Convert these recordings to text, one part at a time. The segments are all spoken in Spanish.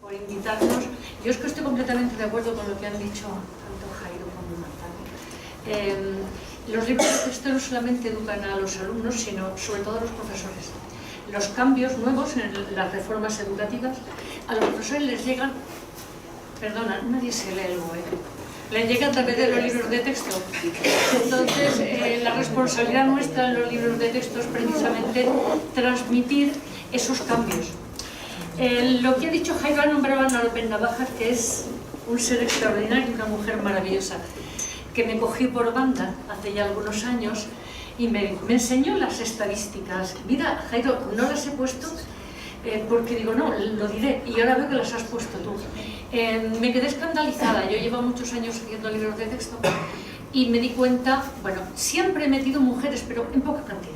por invitarnos. Yo es que estoy completamente de acuerdo con lo que han dicho tanto Jairo como Marta. Los libros de texto no solamente educan a los alumnos, sino sobre todo a los profesores. Los cambios nuevos en las reformas educativas, a los profesores les llegan, perdona, nadie se lee el BOE, les llega a través de los libros de texto. Entonces, la responsabilidad nuestra en los libros de texto es precisamente transmitir esos cambios. Lo que ha dicho Jairo, ha nombrado a Ana López Navajas, que es un ser extraordinario, una mujer maravillosa, que me cogió por banda hace ya algunos años y me enseñó las estadísticas. Mira, Jairo, no las he puesto porque digo, no, lo diré, y ahora veo que las has puesto tú. Me quedé escandalizada. Yo llevo muchos años haciendo libros de texto y me di cuenta, bueno, siempre he metido mujeres, pero en poca cantidad.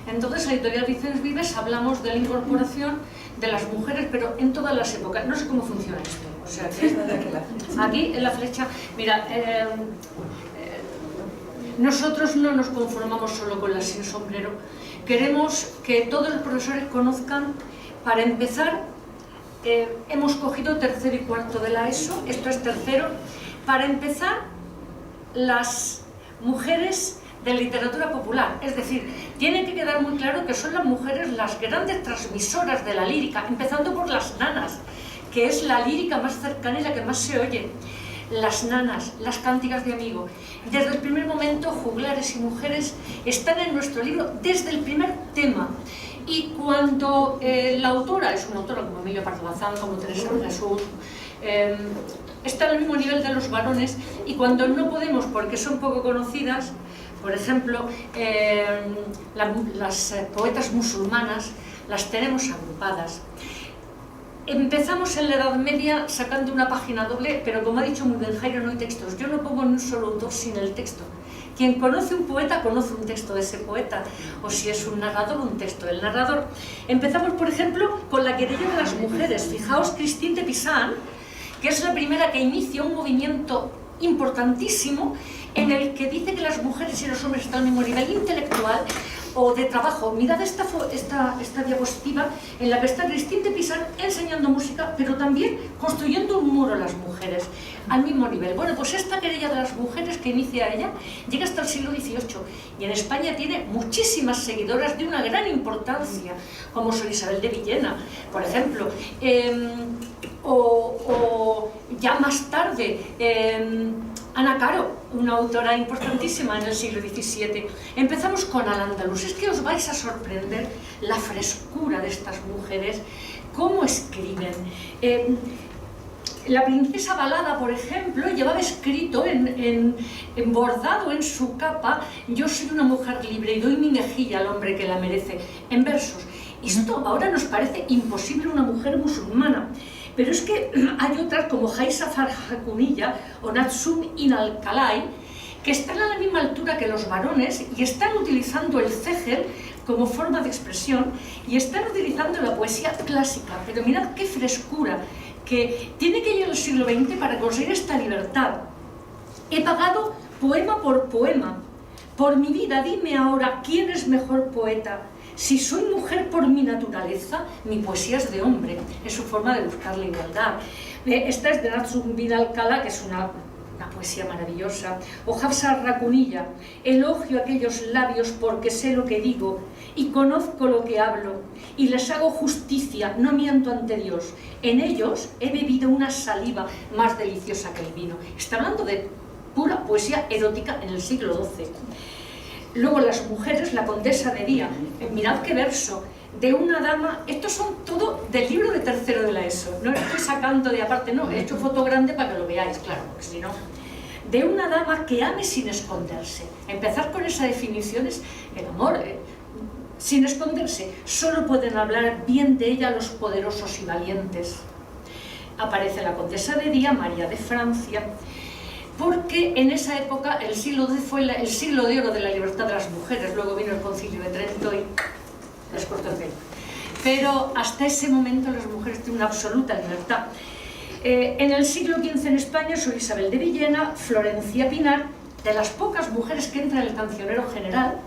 Entonces, la editorial Vicens Vives hablamos de la incorporación de las mujeres, pero en todas las épocas. No sé cómo funciona esto. O sea, que aquí en la flecha, mira, nosotros no nos conformamos solo con las sin sombrero. Queremos que todos los profesores conozcan, para empezar, hemos cogido tercero y cuarto de la ESO, esto es tercero, para empezar, las mujeres de literatura popular, es decir, tiene que quedar muy claro que son las mujeres las grandes transmisoras de la lírica, empezando por las nanas, que es la lírica más cercana y la que más se oye. Las nanas, las cánticas de amigo. Desde el primer momento, juglares y mujeres están en nuestro libro desde el primer tema. Y cuando la autora, es una autora como Emilio Pardo Bazán, como Teresa Jesús, está al mismo nivel de los varones, y cuando no podemos, porque son poco conocidas, por ejemplo, las poetas musulmanas las tenemos agrupadas. Empezamos en la Edad Media sacando una página doble, pero como ha dicho muy bien Jairo, no hay textos. Yo no pongo ni un solo autor sin el texto. Quien conoce un poeta, conoce un texto de ese poeta, o si es un narrador, un texto del narrador. Empezamos, por ejemplo, con la querella de las mujeres. Fijaos, Christine de Pizan, que es la primera que inicia un movimiento importantísimo en el que dice que las mujeres y los hombres están al mismo nivel intelectual o de trabajo. Mirad esta diapositiva en la que está Christine de Pizan enseñando música, pero también construyendo un muro a las mujeres al mismo nivel. Bueno, pues esta querella de las mujeres que inicia ella llega hasta el siglo XVIII y en España tiene muchísimas seguidoras de una gran importancia, como Sor Isabel de Villena, por ejemplo, o ya más tarde Ana Caro, una autora importantísima en el siglo XVII. Empezamos con Al-Ándalus. Es que os vais a sorprender la frescura de estas mujeres, cómo escriben. La princesa Balada, por ejemplo, llevaba escrito en bordado en su capa: yo soy una mujer libre y doy mi mejilla al hombre que la merece, en versos. Y esto ahora nos parece imposible una mujer musulmana. Pero es que hay otras como Haisa Farhakunilla o Natsum Inalkalay que están a la misma altura que los varones y están utilizando el céger como forma de expresión y están utilizando la poesía clásica. Pero mirad qué frescura, que tiene que llegar al siglo XX para conseguir esta libertad. He pagado poema por poema. Por mi vida, dime ahora quién es mejor poeta. Si soy mujer por mi naturaleza, mi poesía es de hombre, es su forma de buscar la igualdad. Esta es de Natsum bin Alcala, que es una poesía maravillosa. O Hafsa Rakunilla: elogio aquellos labios porque sé lo que digo y conozco lo que hablo y les hago justicia, no miento ante Dios. En ellos he bebido una saliva más deliciosa que el vino. Está hablando de pura poesía erótica en el siglo XII. Luego las mujeres, la condesa de Día, mirad qué verso, de una dama. Estos son todo del libro de tercero de la ESO, no estoy sacando de aparte, no, he hecho foto grande para que lo veáis, claro, porque si no. De una dama que ame sin esconderse. Empezar con esa definición es el amor, sin esconderse. Solo pueden hablar bien de ella los poderosos y valientes. Aparece la condesa de Día, María de Francia, porque en esa época el siglo X fue el siglo de oro de la libertad de las mujeres. Luego vino el Concilio de Trento y les cortó el pelo. Pero hasta ese momento las mujeres tienen una absoluta libertad. En el siglo XV en España, Sor Isabel de Villena, Florencia Pinar, de las pocas mujeres que entran en el Cancionero General,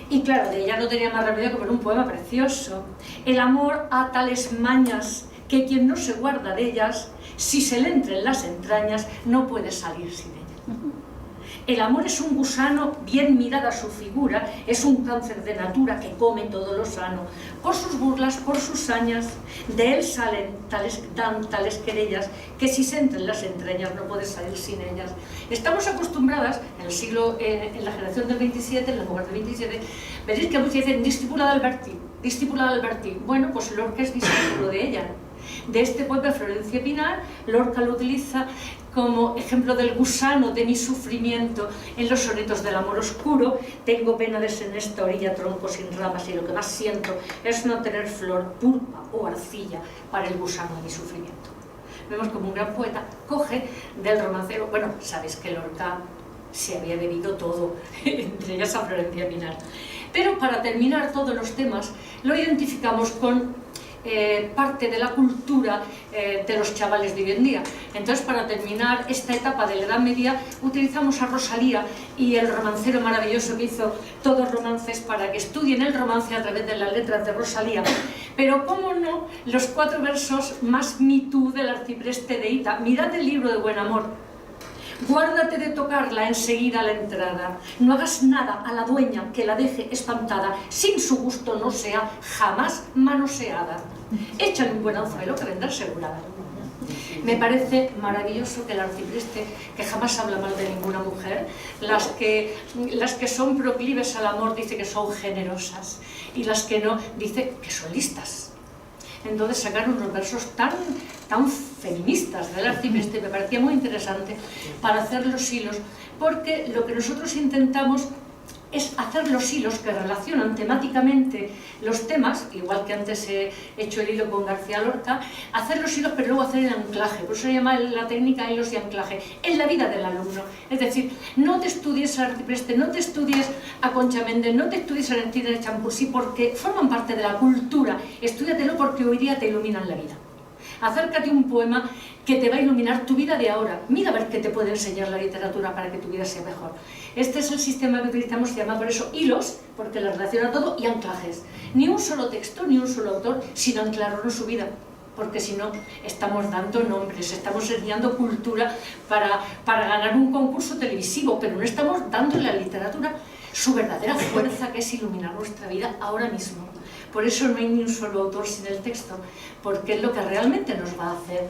y claro, de ella no tenía más remedio que poner un poema precioso. El amor a tales mañas que quien no se guarda de ellas, si se le entra en las entrañas, no puede salir sin ellas. El amor es un gusano, bien mirada su figura, es un cáncer de natura que come todo lo sano. Por sus burlas, por sus sañas, de él salen tales querellas, que si se entra en las entrañas no puede salir sin ellas. Estamos acostumbradas, en la generación del 27, en la mujer del 27, veréis que muchos dicen discípula de Alberti. Bueno, pues Lorca es discípulo de ella. De este poema Florencia Pinar, Lorca lo utiliza como ejemplo del gusano de mi sufrimiento en los sonetos del amor oscuro. Tengo pena de ser en esta orilla tronco sin ramas y lo que más siento es no tener flor, pulpa o arcilla para el gusano de mi sufrimiento. Vemos como un gran poeta coge del romancero, bueno, sabéis que Lorca se había bebido todo, entre ellas a Florencia Pinar. Pero para terminar todos los temas lo identificamos con parte de la cultura de los chavales de hoy en día. Entonces, para terminar esta etapa de la Edad Media, utilizamos a Rosalía y el romancero maravilloso que hizo todos romances para que estudien el romance a través de las letras de Rosalía. Pero, cómo no, los 4 versos más Me Too del arcipreste de Ita. Mirad el libro de Buen Amor. Guárdate de tocarla enseguida a la entrada, no hagas nada a la dueña que la deje espantada, sin su gusto no sea jamás manoseada. Échale un buen anzuelo que vendrá asegurada. Me parece maravilloso que el arcipreste, que jamás habla mal de ninguna mujer, las que son proclives al amor dice que son generosas y las que no dice que son listas. Entonces sacaron unos versos tan feministas del arcipreste, me parecía muy interesante para hacer los hilos, porque lo que nosotros intentamos es hacer los hilos que relacionan temáticamente los temas, igual que antes he hecho el hilo con García Lorca, hacer los hilos pero luego hacer el anclaje, por eso se llama la técnica hilos y anclaje, en la vida del alumno. Es decir, no te estudies a arcipreste, no te estudies a Concha Méndez, no te estudies a Ernestina de Champusí porque forman parte de la cultura, estúdiatelo porque hoy día te iluminan la vida. Acércate a un poema que te va a iluminar tu vida de ahora. Mira a ver qué te puede enseñar la literatura para que tu vida sea mejor. Este es el sistema que utilizamos, se llama por eso hilos, porque lo relaciona todo, y anclajes. Ni un solo texto, ni un solo autor, sin anclarlo en su vida. Porque si no, estamos dando nombres, estamos enseñando cultura para ganar un concurso televisivo, pero no estamos dando en la literatura su verdadera fuerza, que es iluminar nuestra vida ahora mismo. Por eso no hay ni un solo autor sin el texto, porque es lo que realmente nos va a hacer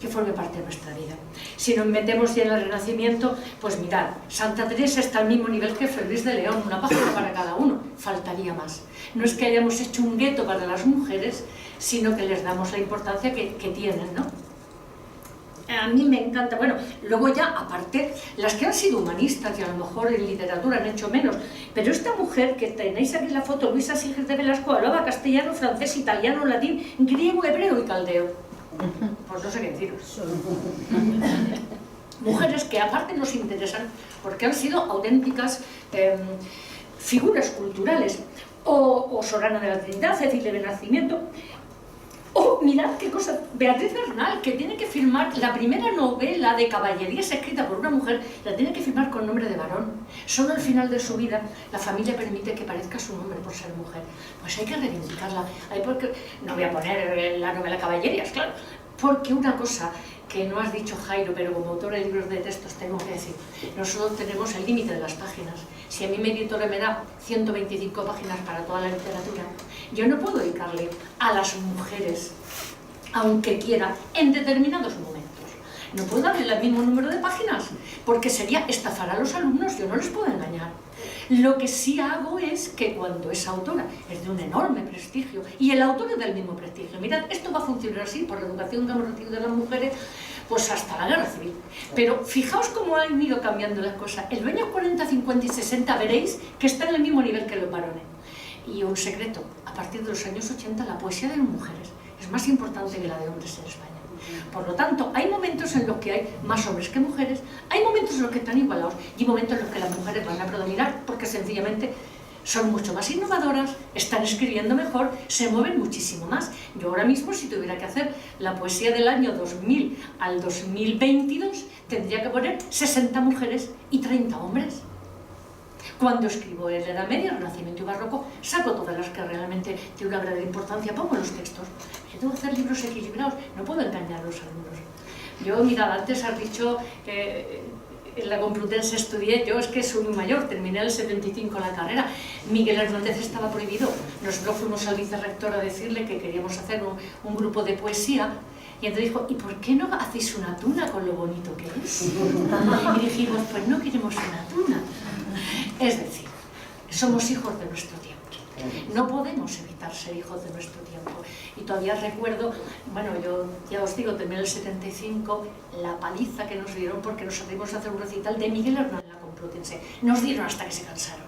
que forme parte de nuestra vida. Si nos metemos ya en el Renacimiento, pues mirad, Santa Teresa está al mismo nivel que Fray Luis de León, una página para cada uno, faltaría más. No es que hayamos hecho un gueto para las mujeres, sino que les damos la importancia que tienen, ¿no? A mí me encanta, bueno, luego ya, aparte, las que han sido humanistas y a lo mejor en literatura han hecho menos, pero esta mujer que tenéis aquí en la foto, Luisa Sigers de Velasco, hablaba castellano, francés, italiano, latín, griego, hebreo y caldeo. Pues no sé qué deciros. Mujeres que aparte nos interesan porque han sido auténticas figuras culturales, o Sorana de la Trinidad, Cecilia del Nacimiento. Oh, mirad qué cosa, Beatriz Bernal, que tiene que firmar la primera novela de caballerías escrita por una mujer, la tiene que firmar con nombre de varón. Solo al final de su vida la familia permite que parezca su nombre por ser mujer. Pues hay que reivindicarla. No voy a poner la novela Caballerías, claro, porque una cosa que no has dicho, Jairo, pero como autora de libros de textos tengo que decir, nosotros tenemos el límite de las páginas. Si a mí mi editora me da 125 páginas para toda la literatura, yo no puedo dedicarle a las mujeres, aunque quiera, en determinados momentos. No puedo darle el mismo número de páginas, porque sería estafar a los alumnos, yo no les puedo engañar. Lo que sí hago es que cuando esa autora es de un enorme prestigio y el autor es del mismo prestigio, mirad, esto va a funcionar así por la educación que hemos recibido de las mujeres pues hasta la guerra civil. Pero fijaos cómo han ido cambiando las cosas. En los años 40, 50 y 60 veréis que están al mismo nivel que los varones. Y un secreto, a partir de los años 80 la poesía de las mujeres es más importante que la de hombres en España. Por lo tanto, hay momentos en los que hay más hombres que mujeres, hay momentos en los que están igualados y momentos en los que las mujeres van a predominar porque sencillamente son mucho más innovadoras, están escribiendo mejor, se mueven muchísimo más. Yo ahora mismo, si tuviera que hacer la poesía del año 2000 al 2022, tendría que poner 60 mujeres y 30 hombres. Cuando escribo en la Edad Media, Renacimiento y Barroco, saco todas las que realmente tienen una gran importancia, pongo los textos. yo tengo que hacer libros equilibrados, no puedo engañar a los alumnos. Yo, mirad, antes has dicho que en la Complutense estudié, yo es que soy muy mayor, terminé el 75 la carrera, Miguel Hernández estaba prohibido, nosotros fuimos al vicerrector a decirle que queríamos hacer un grupo de poesía, y entonces dijo, ¿y por qué no hacéis una tuna con lo bonito que es? Y dijimos, pues no queremos una tuna. Es decir, somos hijos de nuestro tiempo. No podemos evitar ser hijos de nuestro tiempo. Y todavía recuerdo, bueno, yo ya os digo, terminé el 75, la paliza que nos dieron porque nos salimos a hacer un recital de Miguel Hernández en la Complutense. Nos dieron hasta que se cansaron.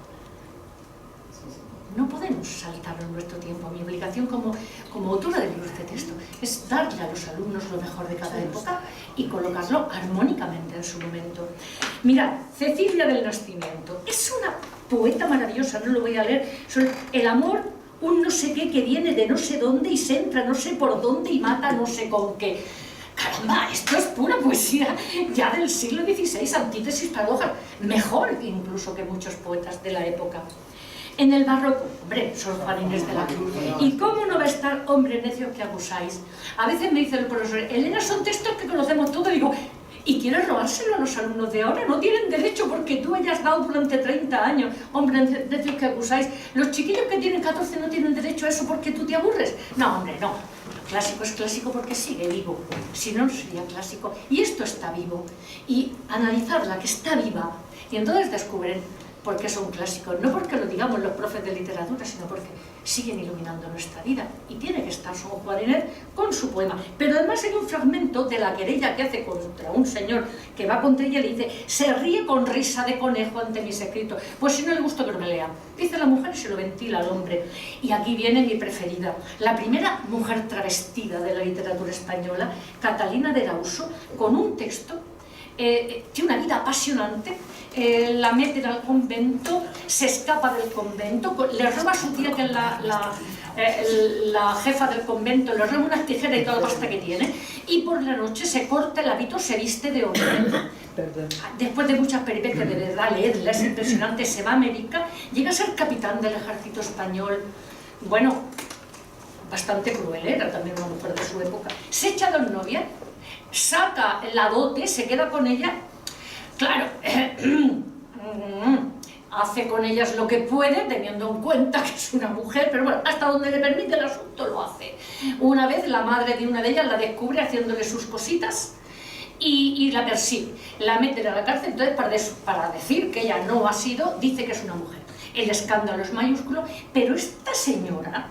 No podemos saltarnos nuestro tiempo. Mi obligación como autora de libros de texto es darle a los alumnos lo mejor de cada época y colocarlo armónicamente en su momento. Mirad, Cecilia del Nacimiento es una poeta maravillosa, no lo voy a leer, sobre el amor, un no sé qué que viene de no sé dónde y se entra no sé por dónde y mata no sé con qué. Caramba, esto es pura poesía ya del siglo XVI, antítesis, paradojas, mejor incluso que muchos poetas de la época. En el barroco, hombre, Sor Juana Inés de la Cruz. ¿Y cómo no va a estar, hombre, necios que abusáis? A veces me dice el profesor, Elena, son textos que conocemos todos, y digo, ¿y quieres robárselo a los alumnos de ahora? No tienen derecho porque tú hayas dado durante 30 años, hombre, necios que abusáis. Los chiquillos que tienen 14 no tienen derecho a eso porque tú te aburres. No, hombre, no. Lo clásico es clásico porque sigue vivo. Si no, no sería clásico. Y esto está vivo. Y analizarla, que está viva. Y entonces descubren por qué son clásicos. No porque lo digamos los profes de literatura, sino porque siguen iluminando nuestra vida. Y tiene que estar Sor Juana Inés con su poema. Pero además hay un fragmento de la querella que hace contra un señor que va contra ella y le dice, se ríe con risa de conejo ante mis escritos. Pues si no le gusta que no me lea. Dice la mujer y se lo ventila al hombre. Y aquí viene mi preferida. La primera mujer travestida de la literatura española, Catalina de Erauso, con un texto, tiene una vida apasionante, la meten al convento, se escapa del convento, le roba a su tía, que es la jefa del convento, le roba unas tijeras y toda la pasta que tiene, y por la noche se corta el hábito, se viste de hombre. Después de muchas peripecias, de verdad, leerla es impresionante, se va a América, llega a ser capitán del ejército español. Bueno, bastante cruel, era también una mujer de su época. Se echa de novia, saca la dote, se queda con ella, claro, hace con ellas lo que puede, teniendo en cuenta que es una mujer, pero bueno, hasta donde le permite el asunto lo hace. Una vez la madre de una de ellas la descubre haciéndole sus cositas y la persigue, la mete a la cárcel. Entonces, para decir que ella no ha sido, dice que es una mujer. El escándalo es mayúsculo, pero esta señora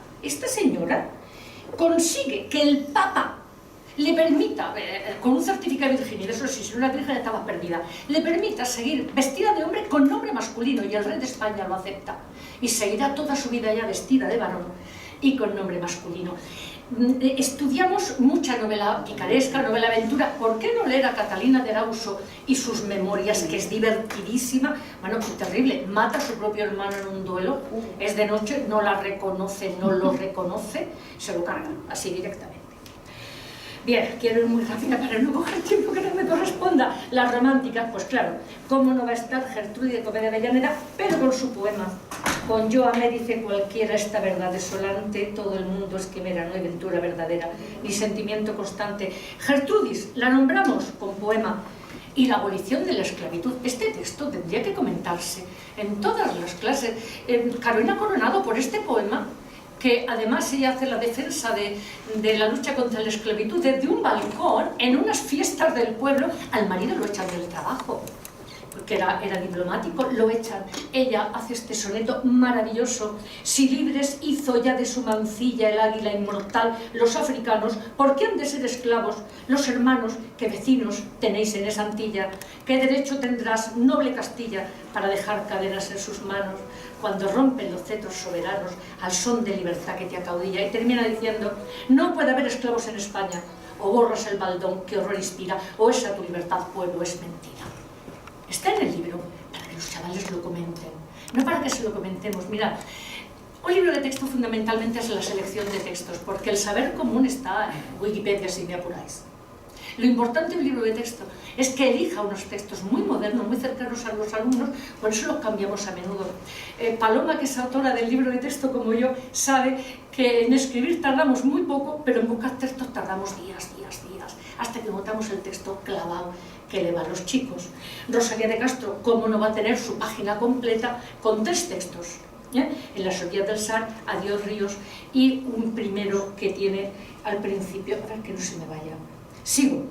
consigue que el Papa le permita, con un certificado de virginidad, eso sí, si una virgen estaba perdida, le permita seguir vestida de hombre con nombre masculino, y el rey de España lo acepta, y seguirá toda su vida ya vestida de varón y con nombre masculino. Estudiamos mucha novela picaresca, novela aventura. ¿Por qué no leer a Catalina de Erauso y sus memorias, que es divertidísima? Bueno, pues terrible, mata a su propio hermano en un duelo, es de noche, no la reconoce, no lo reconoce, se lo carga, así directamente. Bien, quiero ir muy rápida para no coger tiempo que no me corresponda. Las románticas, pues claro, cómo no va a estar Gertrudis de Comedia Avellaneda, pero con su poema. Con yo amé, dice cualquiera, esta verdad desolante, todo el mundo es quimera, no hay ventura verdadera, ni sentimiento constante. Gertrudis, la nombramos con poema. Y la abolición de la esclavitud. Este texto tendría que comentarse en todas las clases. Carolina Coronado, por este poema, que además ella hace la defensa de la lucha contra la esclavitud desde un balcón, en unas fiestas del pueblo, al marido lo echan del trabajo, porque era diplomático, lo echan. Ella hace este soneto maravilloso. Si libres hizo ya de su mancilla el águila inmortal los africanos, ¿por qué han de ser esclavos los hermanos que vecinos tenéis en esa Antilla? ¿Qué derecho tendrás, noble Castilla, para dejar cadenas en sus manos cuando rompen los cetros soberanos al son de libertad que te acaudilla? Y termina diciendo, no puede haber esclavos en España, o borras el baldón que horror inspira, o esa tu libertad, pueblo, es mentira. Está en el libro para que los chavales lo comenten, no para que se lo comentemos. Mira, un libro de texto fundamentalmente es la selección de textos, porque el saber común está en Wikipedia, si me apuráis. Lo importante del libro de texto es que elija unos textos muy modernos, muy cercanos a los alumnos, por eso los cambiamos a menudo. Paloma, que es autora del libro de texto como yo, sabe que en escribir tardamos muy poco, pero en buscar textos tardamos días, hasta que encontramos el texto clavado que le va a los chicos. Rosalía de Castro, ¿cómo no va a tener su página completa con 3 textos? En Las orillas del Sar, Adiós ríos, y un primero que tiene al principio, a ver que no se me vaya, sigo.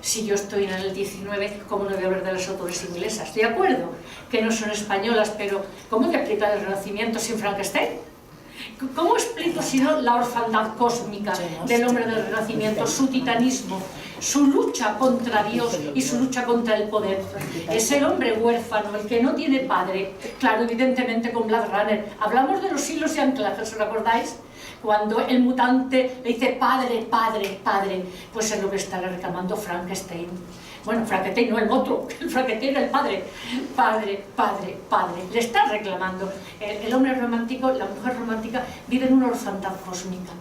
Si yo estoy en el 19, ¿cómo no voy a hablar de las autores inglesas? Estoy de acuerdo que no son españolas, pero ¿cómo voy a explicar el Renacimiento sin Frankenstein? ¿Cómo explico si no la orfandad cósmica del hombre del Renacimiento, su titanismo, su lucha contra Dios y su lucha contra el poder? Es el hombre huérfano, el que no tiene padre. Claro, evidentemente con Blade Runner. Hablamos de los hilos y anclajes, ¿os acordáis? Cuando el mutante le dice padre, padre, padre, pues es lo que está reclamando Frankenstein. Bueno, Frankenstein no el otro, el Frankenstein era el padre. Padre, padre, padre. Le está reclamando. El hombre romántico, la mujer romántica, vive en una orfandad cósmica.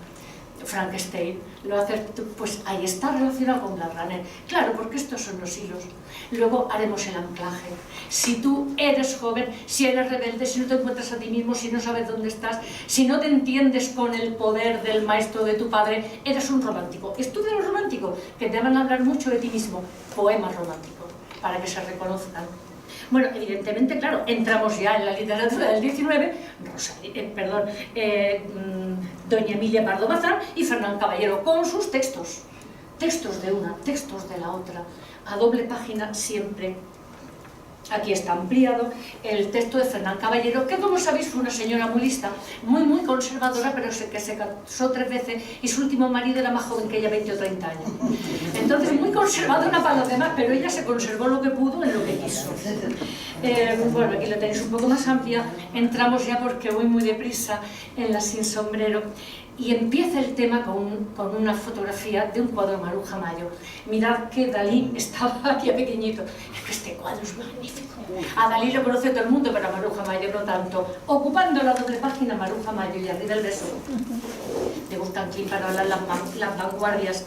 Frankenstein lo hace, pues ahí está relacionado con Blade Runner. Claro, porque estos son los hilos. Luego haremos el anclaje. Si tú eres joven, si eres rebelde, si no te encuentras a ti mismo, si no sabes dónde estás, si no te entiendes con el poder del maestro de tu padre, eres un romántico. Estudia los románticos, que te van a hablar mucho de ti mismo. Poemas románticos, para que se reconozcan. Bueno, evidentemente, claro, entramos ya en la literatura del 19, doña Emilia Pardo Bazán y Fernán Caballero, con sus textos. Textos de una, textos de la otra, a doble página siempre. Aquí está ampliado el texto de Fernán Caballero, que como sabéis fue una señora muy lista, muy conservadora, pero que se casó 3 veces y su último marido era más joven que ella, 20 o 30 años. Entonces muy conservadora para los demás, pero ella se conservó lo que pudo en lo que quiso. Bueno, aquí lo tenéis un poco más amplia, entramos ya porque voy muy deprisa en la Sin Sombrero. Y empieza el tema con una fotografía de un cuadro de Maruja Mayo. Mirad que Dalí estaba aquí a pequeñito. Es que este cuadro es magnífico. A Dalí lo conoce todo el mundo, pero a Maruja Mayo no tanto. Ocupando la doble página Maruja Mayo y arriba el beso. Me gustan aquí para hablar las vanguardias.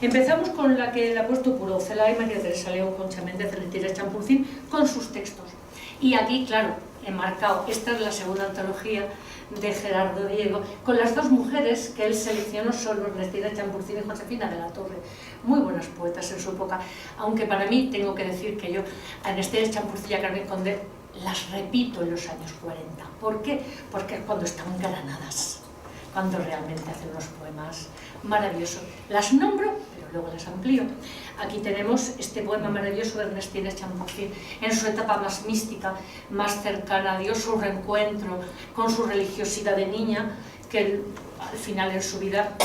Empezamos con la que le ha puesto Puro, Celay, María Teresa León, Concha Méndez, Leticia Champurcín, con sus textos. Y aquí, claro, he marcado, esta es la segunda antología de Gerardo Diego, con las 2 mujeres que él seleccionó son Ernestina Champurcín y Josefina de la Torre, muy buenas poetas en su época, aunque para mí tengo que decir que yo a Ernestina Champurcín y a Carmen Condé las repito en los años 40. ¿Por qué? Porque es cuando están engranadas, cuando realmente hacen unos poemas maravillosos. Las nombro, pero luego las amplío. Aquí tenemos este poema maravilloso de Ernestina Champurcín en su etapa más mística, más cercana a Dios, su reencuentro con su religiosidad de niña, que al final en su vida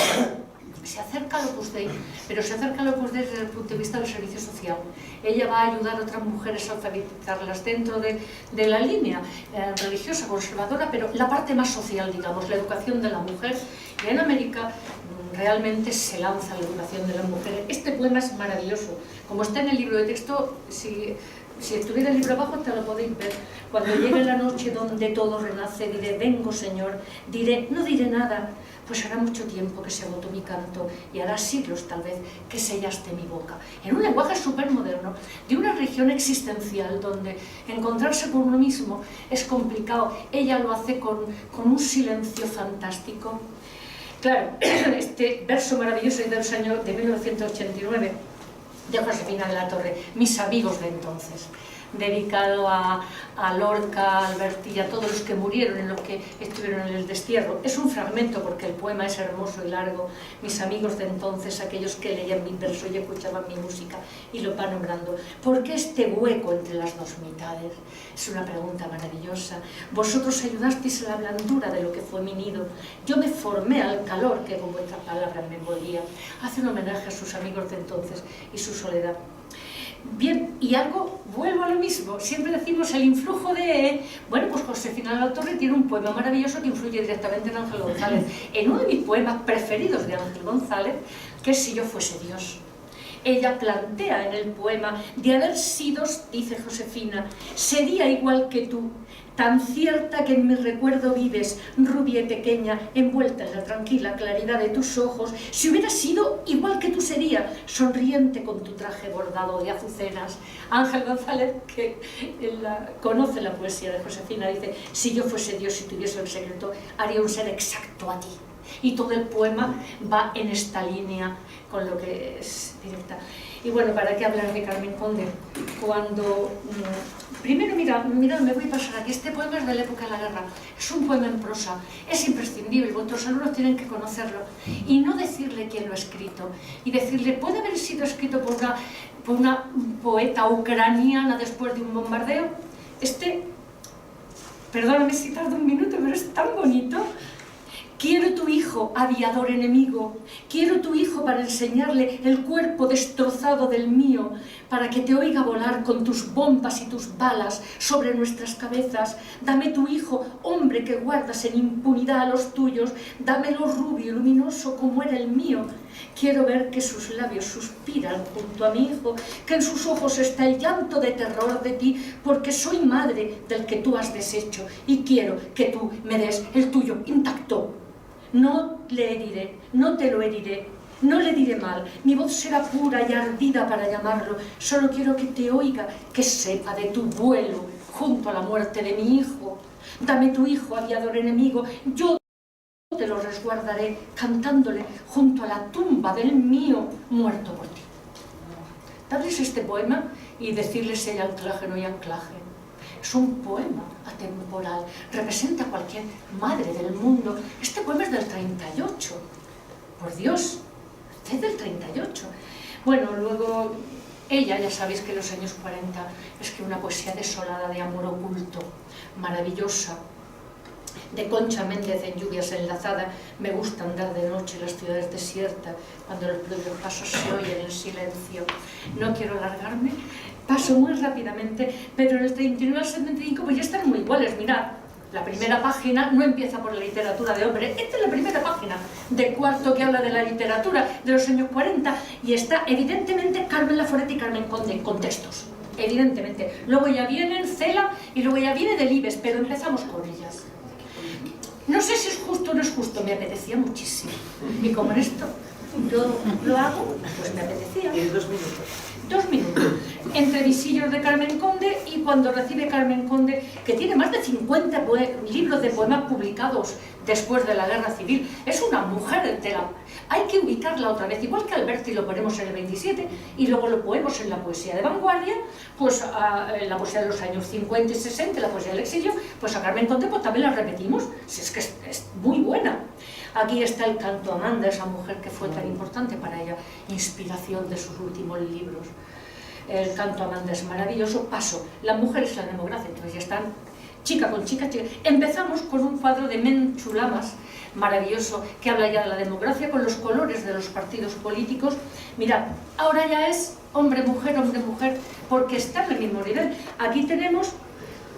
se acerca al Opus Dei, pero se acerca al Opus Dei desde el punto de vista del servicio social. Ella va a ayudar a otras mujeres a alfabetizarlas dentro de la línea religiosa, conservadora, pero la parte más social, digamos, la educación de la mujer. Y en América realmente se lanza la educación de las mujeres. Este poema es maravilloso. Como está en el libro de texto, si estuviera el libro abajo te lo podéis ver. Cuando llegue la noche donde todo renace, diré, vengo Señor, diré, no diré nada, pues hará mucho tiempo que se agotó mi canto y hará siglos tal vez que sellaste mi boca. En un lenguaje súper moderno, de una región existencial donde encontrarse con uno mismo es complicado. Ella lo hace con un silencio fantástico. Claro, este verso maravilloso de los años de 1989 de Josefina de la Torre, Mis amigos de entonces, dedicado a Lorca, a Alberti y a todos los que murieron en los que estuvieron en el destierro. Es un fragmento porque el poema es hermoso y largo. Mis amigos de entonces, aquellos que leían mi verso y escuchaban mi música, y lo va nombrando. ¿Por qué este hueco entre las 2 mitades? Es una pregunta maravillosa. Vosotros ayudasteis a la blandura de lo que fue mi nido. Yo me formé al calor que con vuestras palabras me envolvía. Hace un homenaje a sus amigos de entonces y su soledad. Bien, y algo, vuelvo a lo mismo, siempre decimos el influjo de... Bueno, pues Josefina de la Torre tiene un poema maravilloso que influye directamente en Ángel González, en uno de mis poemas preferidos de Ángel González, que es Si yo fuese Dios. Ella plantea en el poema: de haber sido, dice Josefina, sería igual que tú, tan cierta que en mi recuerdo vives, rubia y pequeña, envuelta en la tranquila claridad de tus ojos. Si hubiera sido igual que tú sería, sonriente con tu traje bordado de azucenas. Ángel González, que conoce la poesía de Josefina, dice: si yo fuese Dios y tuviese el secreto, haría un ser exacto a ti. Y todo el poema va en esta línea, con lo que es directa. Y bueno, ¿para qué hablar de Carmen Conde? Cuando... primero, mira, me voy a pasar aquí. Este poema es de la época de la guerra. Es un poema en prosa. Es imprescindible. Vuestros alumnos tienen que conocerlo. Y no decirle quién lo ha escrito. Y decirle, puede haber sido escrito por una poeta ucraniana después de un bombardeo. Perdóname si tardo un minuto, pero es tan bonito. Quiero tu hijo, aviador enemigo, quiero tu hijo para enseñarle el cuerpo destrozado del mío, para que te oiga volar con tus bombas y tus balas sobre nuestras cabezas. Dame tu hijo, hombre que guardas en impunidad a los tuyos, dámelo rubio y luminoso como era el mío. Quiero ver que sus labios suspiran junto a mi hijo, que en sus ojos está el llanto de terror de ti, porque soy madre del que tú has deshecho y quiero que tú me des el tuyo intacto. No le heriré, no te lo heriré, no le diré mal, mi voz será pura y ardida para llamarlo, solo quiero que te oiga, que sepa de tu vuelo junto a la muerte de mi hijo. Dame tu hijo, aviador enemigo, yo te lo resguardaré cantándole junto a la tumba del mío muerto por ti. Darles este poema y decirles si hay anclaje o no hay anclaje. Es un poema atemporal, representa a cualquier madre del mundo. Este poema es del 38, por Dios, es del 38. Bueno, luego ella, ya sabéis que en los años 40 escribió una poesía desolada de amor oculto, maravillosa, de Concha Méndez en Lluvias enlazadas. Me gusta andar de noche en las ciudades desiertas, cuando los pasos se oyen en silencio. No quiero alargarme, paso muy rápidamente, pero en el 39 al 75 pues ya están muy iguales. Mirad, la primera página no empieza por la literatura de hombre. Esta es la primera página de cuarto que habla de la literatura de los años 40 y está evidentemente Carmen Laforet y Carmen Conde con textos, evidentemente. Luego ya vienen Cela y luego ya viene Delibes, pero empezamos con ellas. No sé si es justo o no es justo, me apetecía muchísimo. Y como en esto yo lo hago, pues me apetecía. ¿Y 2 minutos? 2 minutos. Entre visillos de Carmen Conde y cuando recibe Carmen Conde, que tiene más de 50 libros de poemas publicados después de la Guerra Civil. Es una mujer entera. Hay que ubicarla otra vez, igual que Alberti lo ponemos en el 27 y luego lo ponemos en la poesía de vanguardia, pues en la poesía de los años 50 y 60, la poesía del exilio, pues a Carmen Conde pues también la repetimos, si es que es muy buena. Aquí está el canto a Amanda, esa mujer que fue tan importante para ella, inspiración de sus últimos libros. El canto a Amanda es maravilloso. Paso, la mujer es la democracia, entonces ya están chica con chica, chica. Empezamos con un cuadro de Menchu Lamas, maravilloso, que habla ya de la democracia con los colores de los partidos políticos. Mirad, ahora ya es hombre-mujer, porque está en el mismo nivel. Aquí tenemos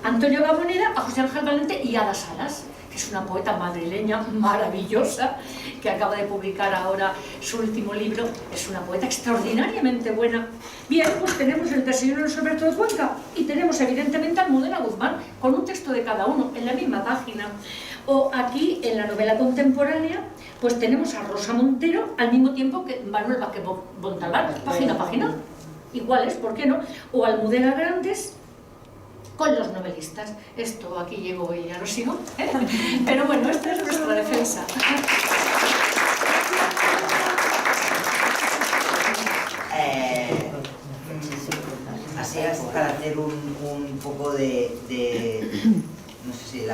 a Antonio Gamoneda, a José Ángel Valente y a Ada Salas, que es una poeta madrileña maravillosa, que acaba de publicar ahora su último libro. Es una poeta extraordinariamente buena. Bien, pues tenemos el Desayuno de Alberto de Cuenca y tenemos evidentemente a Almudena Guzmán, con un texto de cada uno en la misma página. O aquí, en la novela contemporánea, pues tenemos a Rosa Montero al mismo tiempo que Manuel Vázquez Montalbán, página a página, iguales, ¿por qué no? O Almudena Grandes con los novelistas. Esto aquí llego y ya lo sigo, ¿eh? Pero bueno, esta es nuestra defensa. Así para hacer un poco de no sé si el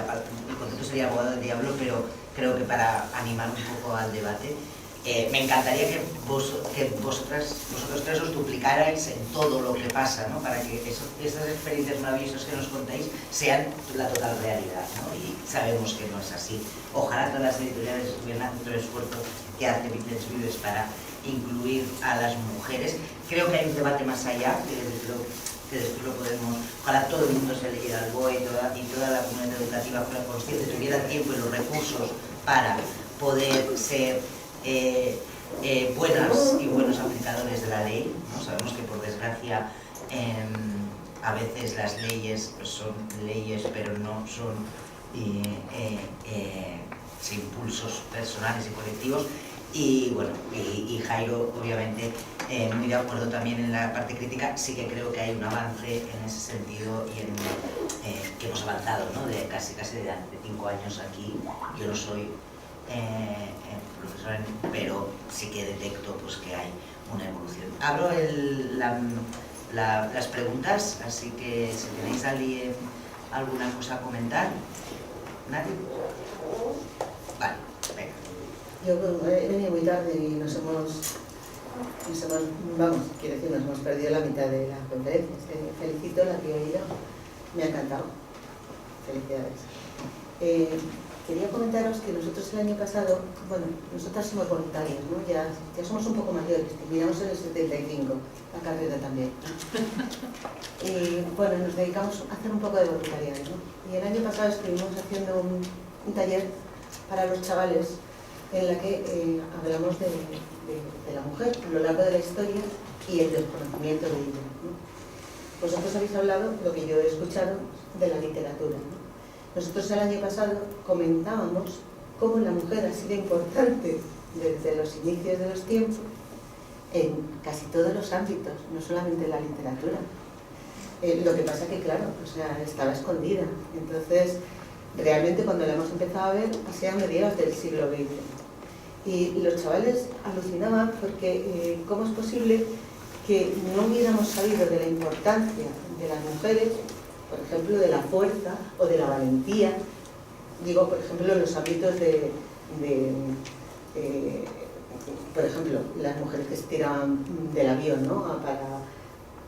concepto sería abogado del diablo, pero creo que para animar un poco al debate, me encantaría que vosotros tres os duplicarais en todo lo que pasa, ¿no? Para que esas experiencias maravillosas que nos contáis sean la total realidad, ¿no? Y sabemos que no es así. Ojalá todas las editoriales estuvieran haciendo el esfuerzo que hace Vicens Vives para incluir a las mujeres. Creo que hay un debate más allá, que después lo podemos... Ojalá todo el mundo se leyera el BOE y toda la comunidad educativa fuera consciente, tuviera el tiempo y los recursos para poder ser buenas y buenos aplicadores de la ley, ¿no? Sabemos que por desgracia a veces las leyes pues, son leyes pero no son impulsos personales y colectivos. Y bueno, y Jairo obviamente muy de acuerdo también en la parte crítica. Sí que creo que hay un avance en ese sentido y que hemos avanzado, ¿no? De casi de 5 años aquí. Yo no soy profesora, pero sí que detecto pues, que hay una evolución. Abro las preguntas, así que si tenéis alguna cosa a comentar. ¿Nadie? Vale, venga. Yo he venido muy tarde y nos hemos perdido la mitad de la conferencia. Felicito la que he oído, me ha encantado. Felicidades. Quería comentaros que nosotros el año pasado, bueno, nosotras somos voluntarias, ¿no? Ya somos un poco mayores, terminamos en el 75, la carrera también. Y bueno, nos dedicamos a hacer un poco de voluntariado, ¿no? Y el año pasado estuvimos haciendo un taller para los chavales en la que hablamos de la mujer a lo largo de la historia y el desconocimiento de ella, ¿no? Vosotros habéis hablado, lo que yo he escuchado, de la literatura, ¿no? Nosotros el año pasado comentábamos cómo la mujer ha sido importante desde los inicios de los tiempos en casi todos los ámbitos, no solamente en la literatura. Lo que pasa que, claro, o sea, estaba escondida. Entonces, realmente cuando la hemos empezado a ver, así a mediados del siglo XX. Y los chavales alucinaban porque ¿cómo es posible que no hubiéramos sabido de la importancia de las mujeres, por ejemplo, de la fuerza o de la valentía? Digo, por ejemplo, en los ámbitos por ejemplo, las mujeres que se tiraban del avión, ¿no?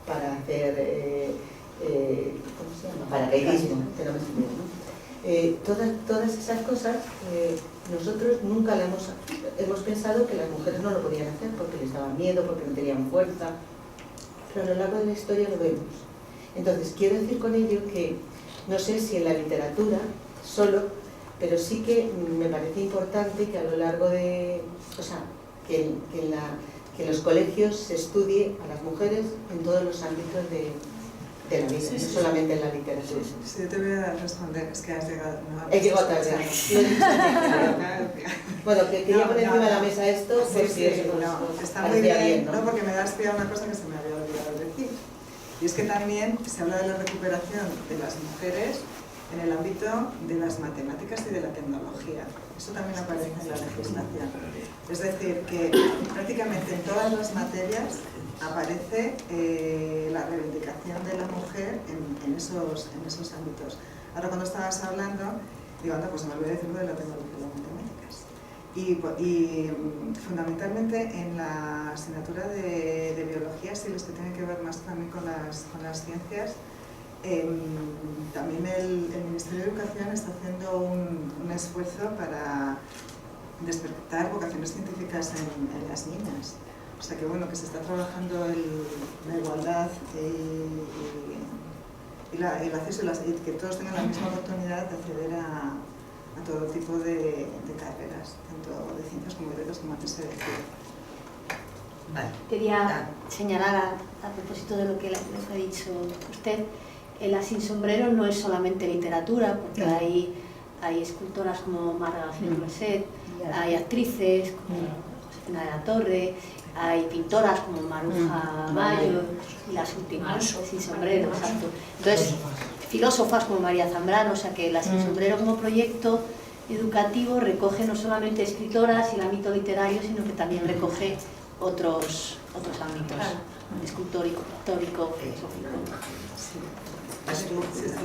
Para hacer, ¿cómo se llama? Paracaidismo, que no me sé bien, ¿no? Todas esas cosas, nosotros nunca hemos pensado que las mujeres no lo podían hacer porque les daban miedo, porque no tenían fuerza, pero a lo largo de la historia lo vemos. Entonces, quiero decir con ello que no sé si en la literatura solo, pero sí que me parece importante que a lo largo de, o sea, que en los colegios se estudie a las mujeres en todos los ámbitos de la vida, no solamente en la literatura. Sí, yo te voy a responder, es que has llegado... He llegado tarde. Bueno, que quería poner encima de la mesa esto, pues sí, está muy bien, ¿no? Porque me das pie a una cosa que se me había olvidado decir. Y es que también se habla de la recuperación de las mujeres en el ámbito de las matemáticas y de la tecnología. Eso también aparece en la legislación. Es decir, que prácticamente en todas las materias aparece la reivindicación de la mujer en esos ámbitos. Ahora cuando estabas hablando, digo, anda, pues se me olvidó decir lo de la tecnología y las matemáticas. Y fundamentalmente en la asignatura de biología, sí, los que tienen que ver más también con las ciencias, también el Ministerio de Educación está haciendo un esfuerzo para despertar vocaciones científicas en las niñas. O sea que bueno, que se está trabajando la igualdad y el acceso y que todos tengan la misma oportunidad de acceder a todo tipo de carreras, tanto de ciencias como de letras, como antes se decía. Vale. Quería señalar a propósito de lo que ha dicho usted, la Sin Sombrero no es solamente literatura, porque hay escultoras como Marga Gil-Roset, hay actrices como Josefina de la Torre, hay pintoras como Maruja Mayo y las últimas, Sin Sombrero, exacto. Entonces, filósofas como María Zambrano, o sea que la Sin Sombrero como proyecto educativo recoge no solamente escritoras y el ámbito literario, sino que también recoge otros ámbitos, escultórico, pictórico, filosófico.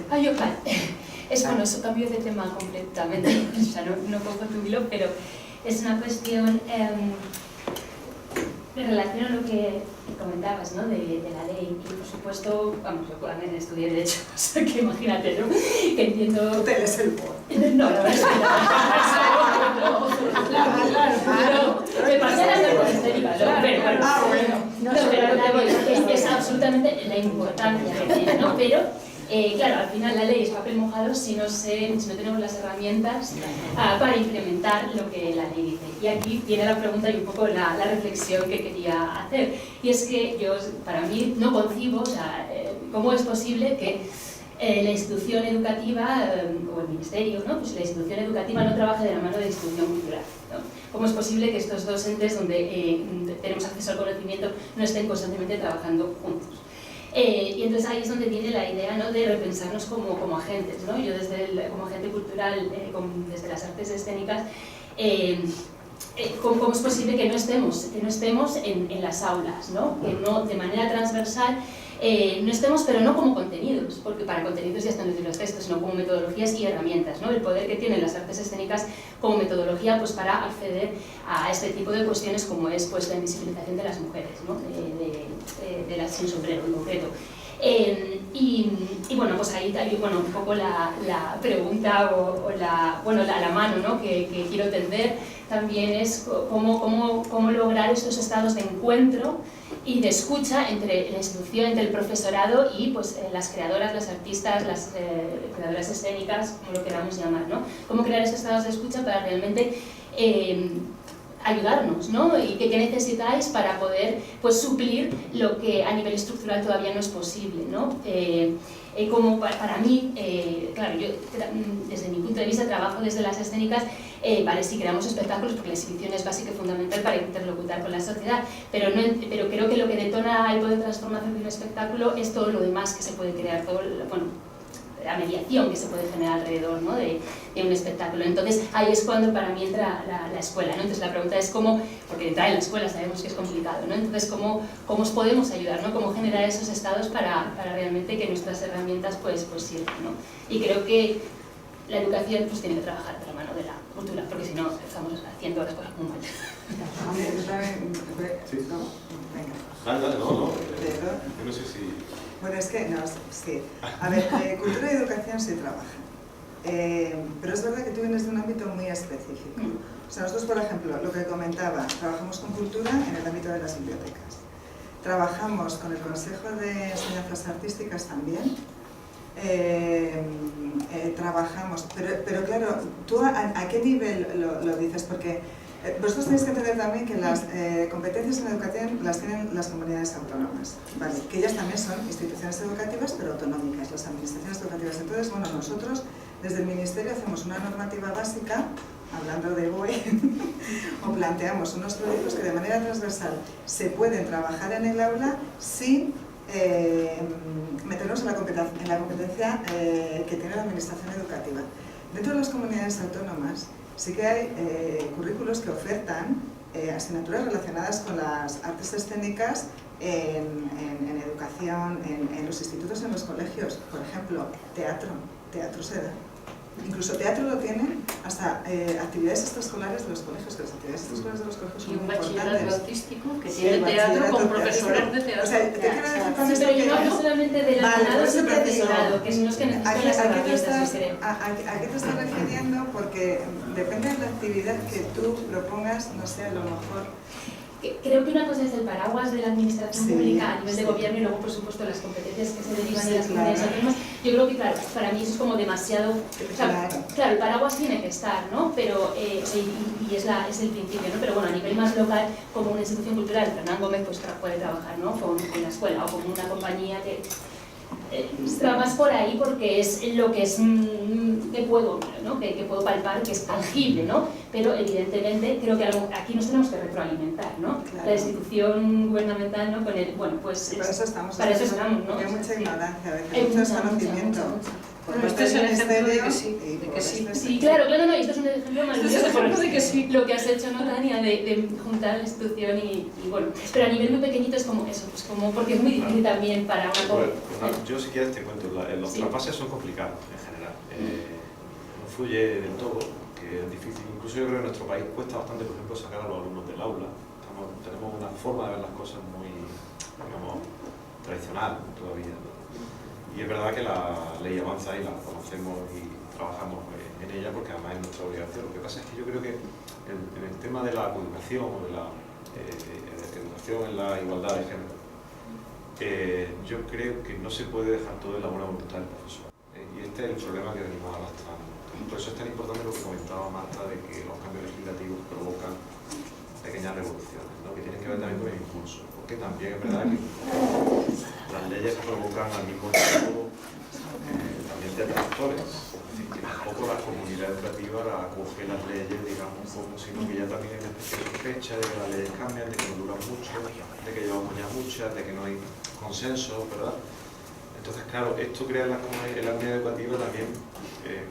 Bueno, eso cambio de tema completamente, o sea, no cojo tu hilo, pero es una cuestión en relación a lo que comentabas, ¿no? de la ley. Y por supuesto, vamos, yo también estudié Derecho, o sea que imagínate, ¿no? Que entiendo... Tú te lees el BOE. No, la verdad es que no. Me pasé las de histérica, pero bueno. No, pero es absolutamente la importancia que tiene, ¿no? Pero Claro, al final la ley es papel mojado si no tenemos las herramientas para implementar lo que la ley dice. Y aquí viene la pregunta y un poco la reflexión que quería hacer. Y es que yo, para mí, no concibo, o sea, cómo es posible que la institución educativa o el ministerio, ¿no? Pues la institución educativa no trabaje de la mano de la institución cultural, ¿no? ¿Cómo es posible que estos dos entes donde tenemos acceso al conocimiento no estén constantemente trabajando juntos? Y entonces ahí es donde viene la idea, ¿no?, de repensarnos como agentes, ¿no? Yo como agente cultural, desde las artes escénicas, ¿cómo es posible que no estemos en las aulas, ¿no? Que no, de manera transversal, no estemos, pero no como contenidos, porque para contenidos ya están los textos, sino como metodologías y herramientas, ¿no? El poder que tienen las artes escénicas como metodología, pues, para acceder a este tipo de cuestiones como es, pues, la invisibilización de las mujeres, ¿no? De las sin sombrero en concreto. Y bueno, pues ahí bueno, un poco la pregunta o la mano, ¿no?, que quiero tender también es cómo lograr estos estados de encuentro y de escucha entre la institución, entre el profesorado y, pues, las creadoras, las artistas, las creadoras escénicas, como lo queramos llamar, ¿no? Cómo crear esos estados de escucha para realmente ayudarnos, ¿no? Y qué necesitáis para poder, pues, suplir lo que a nivel estructural todavía no es posible, ¿no? Como para mí, claro, yo desde mi punto de vista trabajo desde las escénicas, vale, sí, creamos espectáculos porque la exhibición es básica y fundamental para interlocutar con la sociedad, pero creo que lo que detona el poder de transformación de un espectáculo es todo lo demás que se puede crear, la mediación que se puede generar alrededor, ¿no?, de un espectáculo. Entonces ahí es cuando para mí entra la escuela, ¿no? Entonces la pregunta es cómo, porque entrar en la escuela sabemos que es complicado, ¿no? Entonces cómo os podemos ayudar, ¿no? Cómo generar esos estados para realmente que nuestras herramientas pues sirvan, ¿no? Y creo que la educación, pues, tiene que trabajar de la mano de la cultura, porque si no estamos haciendo las cosas muy mal. Dale, no. Yo no sé si... Bueno, es que, no, sí. A ver, cultura y educación sí trabajan. Pero es verdad que tú vienes de un ámbito muy específico. O sea, nosotros, por ejemplo, lo que comentaba, trabajamos con cultura en el ámbito de las bibliotecas. Trabajamos con el Consejo de Enseñanzas Artísticas también. Trabajamos, pero claro, ¿tú a qué nivel lo dices? Porque vosotros tenéis que entender también que las competencias en educación las tienen las comunidades autónomas, ¿vale? Que ellas también son instituciones educativas, pero autonómicas, las administraciones educativas. Entonces, bueno, nosotros desde el Ministerio hacemos una normativa básica, hablando de BOE, o planteamos unos proyectos que de manera transversal se pueden trabajar en el aula sin meternos en la competencia que tiene la administración educativa. Dentro de las comunidades autónomas sí que hay currículos que ofertan asignaturas relacionadas con las artes escénicas en educación, en los institutos, en los colegios. Por ejemplo, teatro se da. Incluso teatro lo tienen hasta actividades extraescolares de los colegios, que las actividades extraescolares de los colegios son muy importantes. Y un bachillerato artístico que tiene teatro con profesores de teatro. O sea, te quiero decir con esto pero yo que... no hablo solamente del alumnado, sino del profesorado, que son los que necesitan las herramientas, creo. ¿A qué te estás refiriendo? Porque depende de la actividad que tú propongas, no sé, a lo mejor... Creo que una cosa es el paraguas de la administración pública a nivel de gobierno y luego, por supuesto, las competencias que se derivan de las comunidades autónomas. Yo creo que, claro, para mí eso es como demasiado... O sea, claro, el paraguas tiene que estar, ¿no? Pero, y es el principio, ¿no? Pero bueno, a nivel más local, como una institución cultural, Fernán Gómez pues puede trabajar, ¿no? Con la escuela o como una compañía que... Está más por ahí porque es lo que es que puedo, ¿no? que puedo palpar, que es tangible, ¿no? Pero evidentemente creo que aquí nos tenemos que retroalimentar, ¿no? Claro. La institución gubernamental, ¿no? Con el, bueno, pues para eso estamos, ¿no? Hay mucha ignorancia, a veces mucho desconocimiento. Bueno, este es el ejemplo de que sí. Sí, claro, no, y esto es un ejemplo maravilloso de que sí. Lo que has hecho, ¿no, Tania? De juntar la institución y bueno, pero a nivel muy pequeñito es como eso, pues como porque es muy difícil también para una bueno, yo si quieres te cuento, los traspases son complicados en general, no fluye del todo, que es difícil, incluso yo creo que en nuestro país cuesta bastante, por ejemplo, sacar a los alumnos del aula, tenemos una forma de ver las cosas muy, digamos, tradicional todavía, ¿no? Y es verdad que la ley avanza y la conocemos y trabajamos en ella porque además es nuestra obligación. Lo que pasa es que yo creo que en el tema de la coeducación o de la educación en la igualdad de género, yo creo que no se puede dejar todo en la buena voluntad del profesor. Y este es el problema que venimos arrastrando. Por eso es tan importante lo que comentaba Marta, de que los cambios legislativos provocan pequeñas revoluciones, ¿no? Que tienen que ver también con el impulso. Porque también es verdad que las leyes provocan al mismo tiempo también detractores. Es decir, que tampoco la comunidad educativa acoge las leyes, digamos, sino que ya también hay una especie de sospecha de que las leyes cambian, de que no duran mucho, de que llevamos ya muchas, de que no hay consenso, ¿verdad? Entonces, claro, esto crea en la comunidad educativa también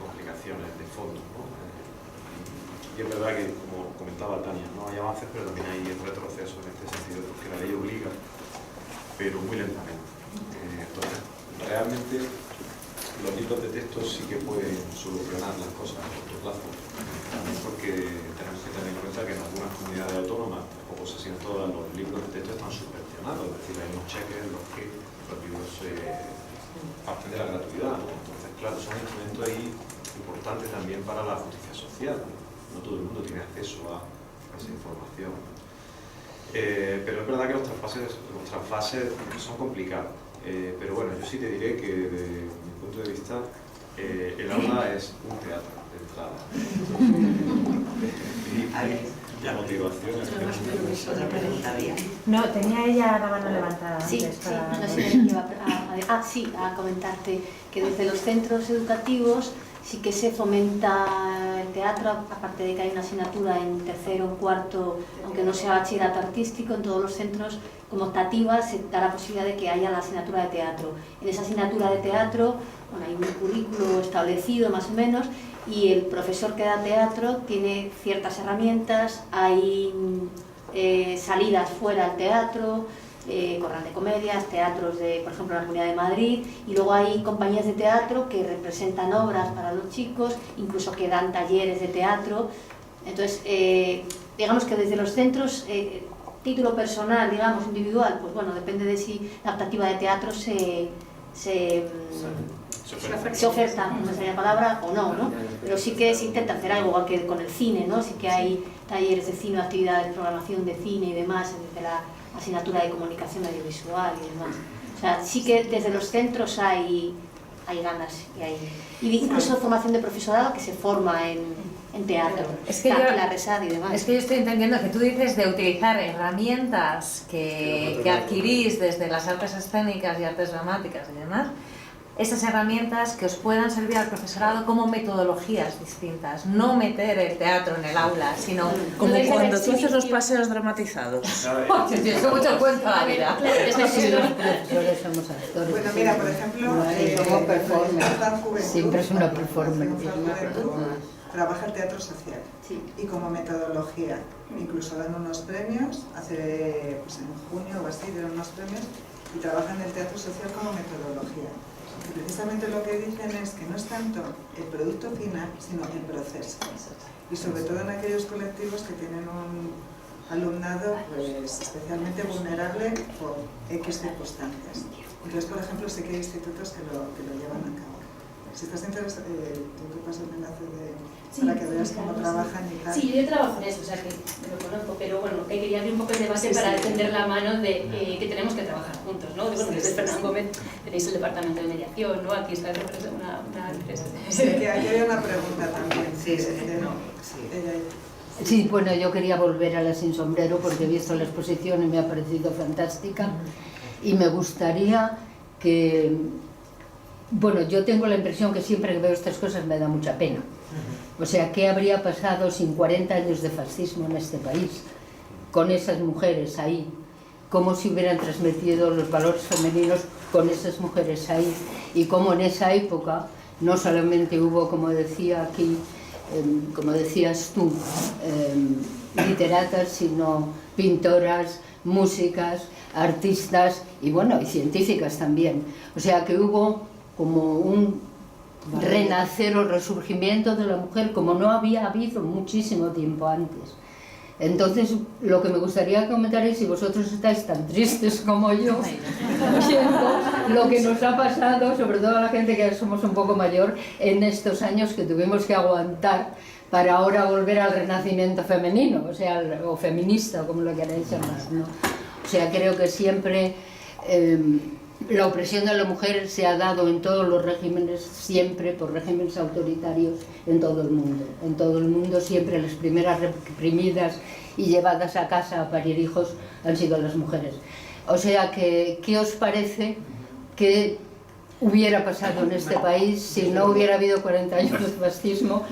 complicaciones de fondo, ¿no? Y es verdad que, como comentaba Tania, no hay avances, pero también hay retrocesos en este sentido, porque la ley obliga, pero muy lentamente. Entonces, realmente, los libros de texto sí que pueden solucionar las cosas a corto plazo, también porque tenemos que tener en cuenta que en algunas comunidades autónomas, tampoco sé si en todas, los libros de texto están subvencionados, es decir, hay unos cheques en los que los libros parten de la gratuidad, ¿no? Entonces, claro, son instrumentos ahí importantes también para la justicia social, no todo el mundo tiene acceso a esa información. Pero es verdad que los trasvases son complicados, pero bueno, yo sí te diré que desde mi punto de vista el aula es un teatro de entrada. Y la motivación es que Otra pregunta había. No, tenía ella la mano levantada. Sí, antes sí, para- no sé si iba a comentarte que desde los centros educativos sí que se fomenta el teatro, aparte de que hay una asignatura en tercero o cuarto, aunque no sea bachillerato artístico, en todos los centros como optativa se da la posibilidad de que haya la asignatura de teatro. En esa asignatura de teatro, bueno, hay un currículo establecido más o menos, y el profesor que da teatro tiene ciertas herramientas, hay salidas fuera al teatro, corral de comedias, teatros de, por ejemplo, la Comunidad de Madrid, y luego hay compañías de teatro que representan obras para los chicos, incluso que dan talleres de teatro. Entonces, digamos que desde los centros, título personal, digamos, individual, pues bueno, depende de si la optativa de teatro se oferta, no me sale la palabra, o no, ¿no? Pero sí que se intenta hacer algo, igual que con el cine, ¿no? Sí que hay talleres de cine, actividades de programación de cine y demás, desde la asignatura de comunicación audiovisual y demás. O sea, sí que desde los centros hay ganas y incluso formación de profesorado que se forma en teatro, Es que la RESAD y demás. Es que yo estoy entendiendo que tú dices de utilizar herramientas que adquirís desde las artes escénicas y artes dramáticas y demás, esas herramientas que os puedan servir al profesorado como metodologías distintas, no meter el teatro en el aula, sino Como Entonces, cuando tú haces los exhibición. paseos dramatizados. Yo mucho cuento la vida. Profesores somos actores. Bueno, mira, por ejemplo, somos performers. Ciudad Juventud, Siempre es una ¿no? performance. Ciudad Juventud trabaja el teatro social Sí. y como metodología, incluso dan unos premios, hace pues en junio o así dieron unos premios y trabajan el teatro social como metodología. Y precisamente lo que dicen es que no es tanto el producto final, sino el proceso. Y sobre todo en aquellos colectivos que tienen un alumnado pues, especialmente vulnerable por X circunstancias. Entonces, por ejemplo, sí que hay institutos que lo llevan a cabo. Si estás interesado, te paso el enlace para que veas cómo trabajan y tal. Sí, yo trabajo en eso, o sea que me lo conozco, pero bueno, que quería abrir un poco el debate Sí, para sí. tender la mano de que tenemos que trabajar juntos, ¿no? Bueno, desde Fernán Gómez tenéis el departamento de mediación, ¿no? Aquí está una empresa. Sí, que aquí hay una pregunta también. Sí, sí, de- no, sí. Sí, bueno, yo quería volver a la Sin Sombrero porque he visto la exposición y me ha parecido fantástica y me gustaría que... Bueno, yo tengo la impresión que siempre que veo estas cosas me da mucha pena. O sea, ¿qué habría pasado sin 40 años de fascismo en este país? Con esas mujeres ahí. ¿Cómo se hubieran transmitido los valores femeninos con esas mujeres ahí? Y cómo en esa época no solamente hubo, como decía aquí, como decías tú, literatas, sino pintoras, músicas, artistas y bueno, y científicas también. O sea, que hubo como un renacer o resurgimiento de la mujer como no había habido muchísimo tiempo antes. Entonces, lo que me gustaría comentar es si vosotros estáis tan tristes como yo, viendo lo que nos ha pasado, sobre todo a la gente que somos un poco mayor, en estos años que tuvimos que aguantar para ahora volver al renacimiento femenino, o sea, o feminista, como lo queráis llamar, ¿no? O sea, creo que siempre la opresión de la mujer se ha dado en todos los regímenes, siempre por regímenes autoritarios en todo el mundo. En todo el mundo siempre las primeras reprimidas y llevadas a casa a parir hijos han sido las mujeres. O sea que, ¿qué os parece que hubiera pasado en este país si no hubiera habido 40 años de fascismo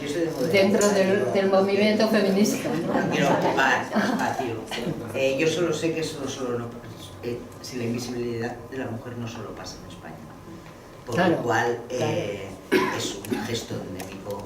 dentro del movimiento feminista? No quiero ocupar espacio. Yo solo sé que eso solo no, si la invisibilidad de la mujer no solo pasa en España, por claro, lo cual claro. es un gesto endémico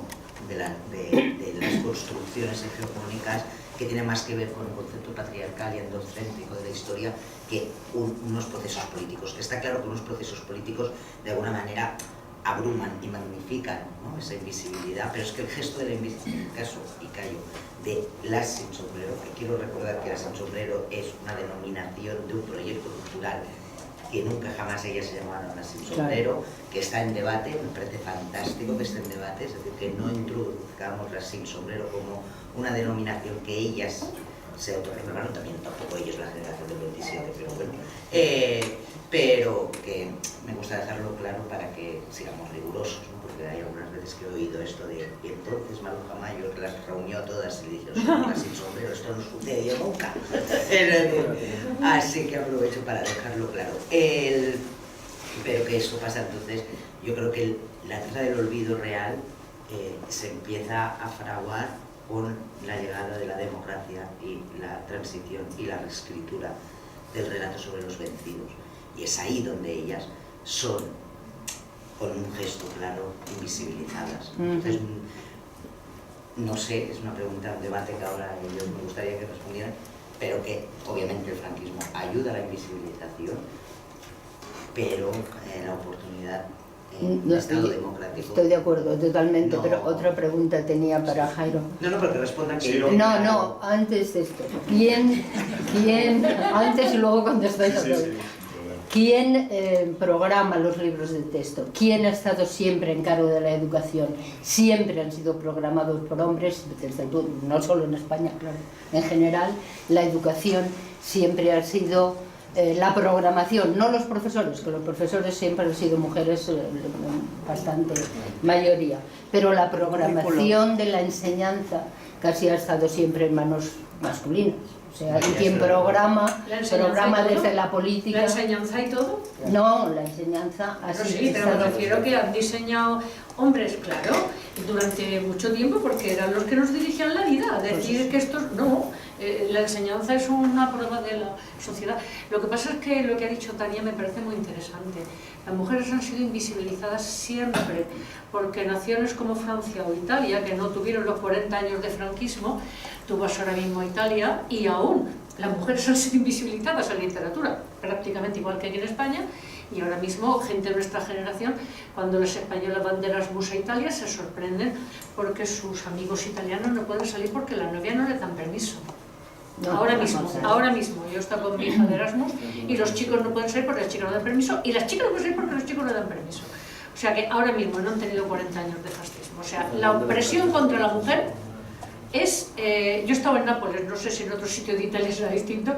de las construcciones hegemónicas que tiene más que ver con un concepto patriarcal y androcéntrico de la historia que unos procesos políticos. Está claro que unos procesos políticos de alguna manera abruman y magnifican, ¿no?, esa invisibilidad, pero es que el gesto de la invisibilidad, caso y callo, de las sin sombrero, que quiero recordar que las sin sombrero es una denominación de un proyecto cultural que nunca jamás ellas se llamaron las sin sombrero, claro, que está en debate, me parece fantástico que esté en debate, es decir, que no introduzcamos las sin sombrero como una denominación que ellas se autorreclamaron, también tampoco ellos la generación del 27, pero bueno, pero que me gusta dejarlo claro para que sigamos rigurosos, ¿no? Porque hay algunas veces que he oído esto de y entonces Maruja Mayo las reunió a todas y dijo, las sin sombrero, esto no sucedió nunca. Así que aprovecho para dejarlo claro. Pero que eso pasa, entonces yo creo que la tierra del olvido real se empieza a fraguar con la llegada de la democracia y la transición y la reescritura del relato sobre los vencidos. Y es ahí donde ellas son, con un gesto claro, invisibilizadas. Entonces, no sé, es una pregunta, un debate que ahora yo me gustaría que respondieran, pero que obviamente el franquismo ayuda a la invisibilización, pero la oportunidad en un Estado democrático... Estoy de acuerdo, totalmente, no. Pero otra pregunta tenía para Jairo. No, porque responda que... No, antes de esto. ¿Quién antes y luego contestáis a todo. ¿Quién programa los libros de texto? ¿Quién ha estado siempre en cargo de la educación? Siempre han sido programados por hombres, no solo en España, claro. En general, la educación siempre ha sido la programación, no los profesores, que los profesores siempre han sido mujeres, bastante mayoría, pero la programación de la enseñanza casi ha estado siempre en manos masculinas. O sea, y quien programa desde la política... ¿La enseñanza y todo? No, la enseñanza ha sido... Sí, pero me refiero que han diseñado hombres, claro, durante mucho tiempo, porque eran los que nos dirigían la vida. Decir que estos... No, la enseñanza es una prueba de la sociedad. Lo que pasa es que lo que ha dicho Tania me parece muy interesante. Las mujeres han sido invisibilizadas siempre, porque naciones como Francia o Italia, que no tuvieron los 40 años de franquismo, tú vas ahora mismo a Italia y aún las mujeres han sido invisibilizadas en literatura, prácticamente igual que aquí en España, y ahora mismo gente de nuestra generación, cuando los españoles van de Erasmus a Italia, se sorprenden porque sus amigos italianos no pueden salir porque la novia no les dan permiso. No, ahora mismo, yo estoy con mi hija de Erasmus y los chicos no pueden salir porque las chicas no dan permiso y las chicas no pueden salir porque los chicos no dan permiso. O sea que ahora mismo no han tenido 40 años de fascismo. O sea, la opresión contra la mujer es... yo estaba en Nápoles, no sé si en otro sitio de Italia será distinto,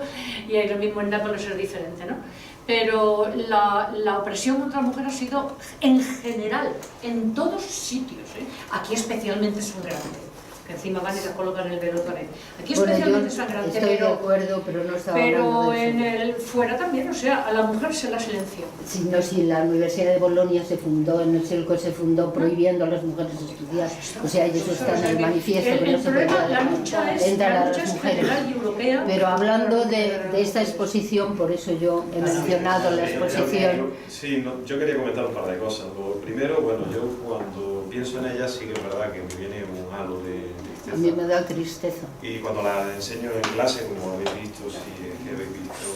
y ahí lo mismo en Nápoles es diferente, ¿no? Pero la opresión contra la mujer ha sido en general, en todos sitios, ¿eh? Aquí especialmente sangrante, que encima van y se colocan el velo también. Aquí especialmente sangrante, estoy de acuerdo, pero no estaba pero en el fuera también, o sea, a la mujer se la silenció. Sí, no, sí, la Universidad de Bolonia se fundó, en el Selco se fundó prohibiendo a las mujeres estudiar, o sea, ellos están en el manifiesto que no se puede entrar a las mujeres. Pero hablando de esta exposición, por eso yo he mencionado la exposición. Sí, yo quería comentar un par de cosas. Lo primero, bueno, yo cuando pienso en ella sí que es verdad que me viene un halo de tristeza. A mí me da tristeza. Y cuando la enseño en clase, como habéis visto, si es que habéis visto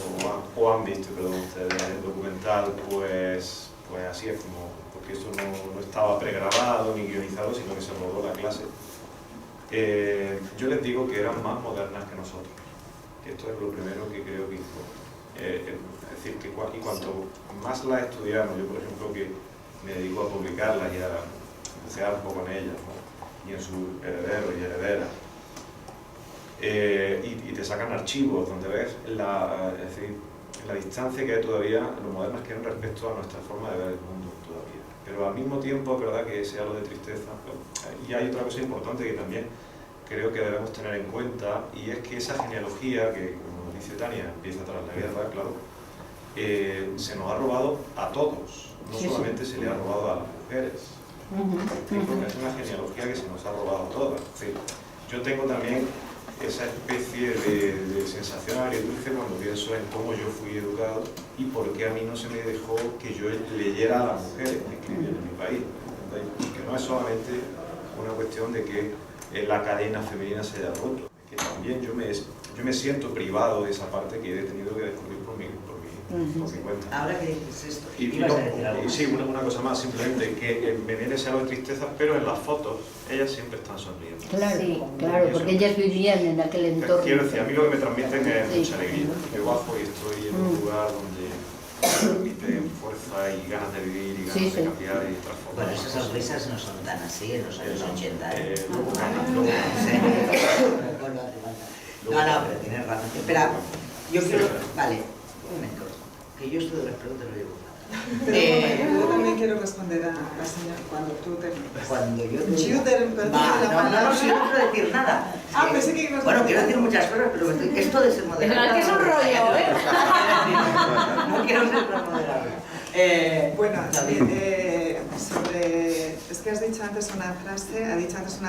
o han visto, perdón, ustedes el documental, pues así es como, porque esto no estaba pregrabado ni guionizado, sino que se rodó la clase. Yo les digo que eran más modernas que nosotros. Esto es lo primero que creo que hizo. Es decir, que y cuanto más las estudiamos, yo por ejemplo que me dedico a publicarlas y a bucear un poco en ellas, ¿no? Y en sus herederos y herederas, y te sacan archivos donde ves la distancia que hay todavía, lo modernas que eran respecto a nuestra forma de ver el mundo todavía. Pero al mismo tiempo es verdad que ese halo de tristeza, y hay otra cosa importante que también creo que debemos tener en cuenta, y es que esa genealogía que, como dice Tania, empieza tras la guerra, claro, se nos ha robado a todos, no solamente se le ha robado a las mujeres. Es una genealogía que se nos ha robado a todas. Yo tengo también esa especie de sensación agridulce cuando pienso en cómo yo fui educado y por qué a mí no se me dejó que yo leyera a las mujeres que escribían en mi país. Que no es solamente una cuestión de que la cadena femenina se haya roto, que también yo me siento privado de esa parte que he tenido que descubrir por mi cuenta. Ahora que dices esto, sí, una cosa más, simplemente que me viene ese halo de tristeza, pero en las fotos ellas siempre están sonriendo. Claro, sí, claro, porque ellas vivían en aquel entorno. Quiero decir, a mí lo que me transmiten es mucha alegría. Yo bajo y estoy en un lugar donde me transmiten fuerza y ganas de vivir y ganas de cambiar y transformar. Bueno, esas sonrisas no son tan así en los años 80. No, pero tienes razón. Espera, yo quiero... Vale, un momento. Que yo esto de las preguntas lo llevo fatal. Pero yo también quiero responder a la señora cuando tú termines. Cuando yo No, si no quiero decir nada. Pensé que ibas a Bueno, quiero decir muchas cosas, pero esto de ser moderado... Pero que es un rollo, ¿eh? No quiero ser tan moderado. Bueno, es que has dicho antes una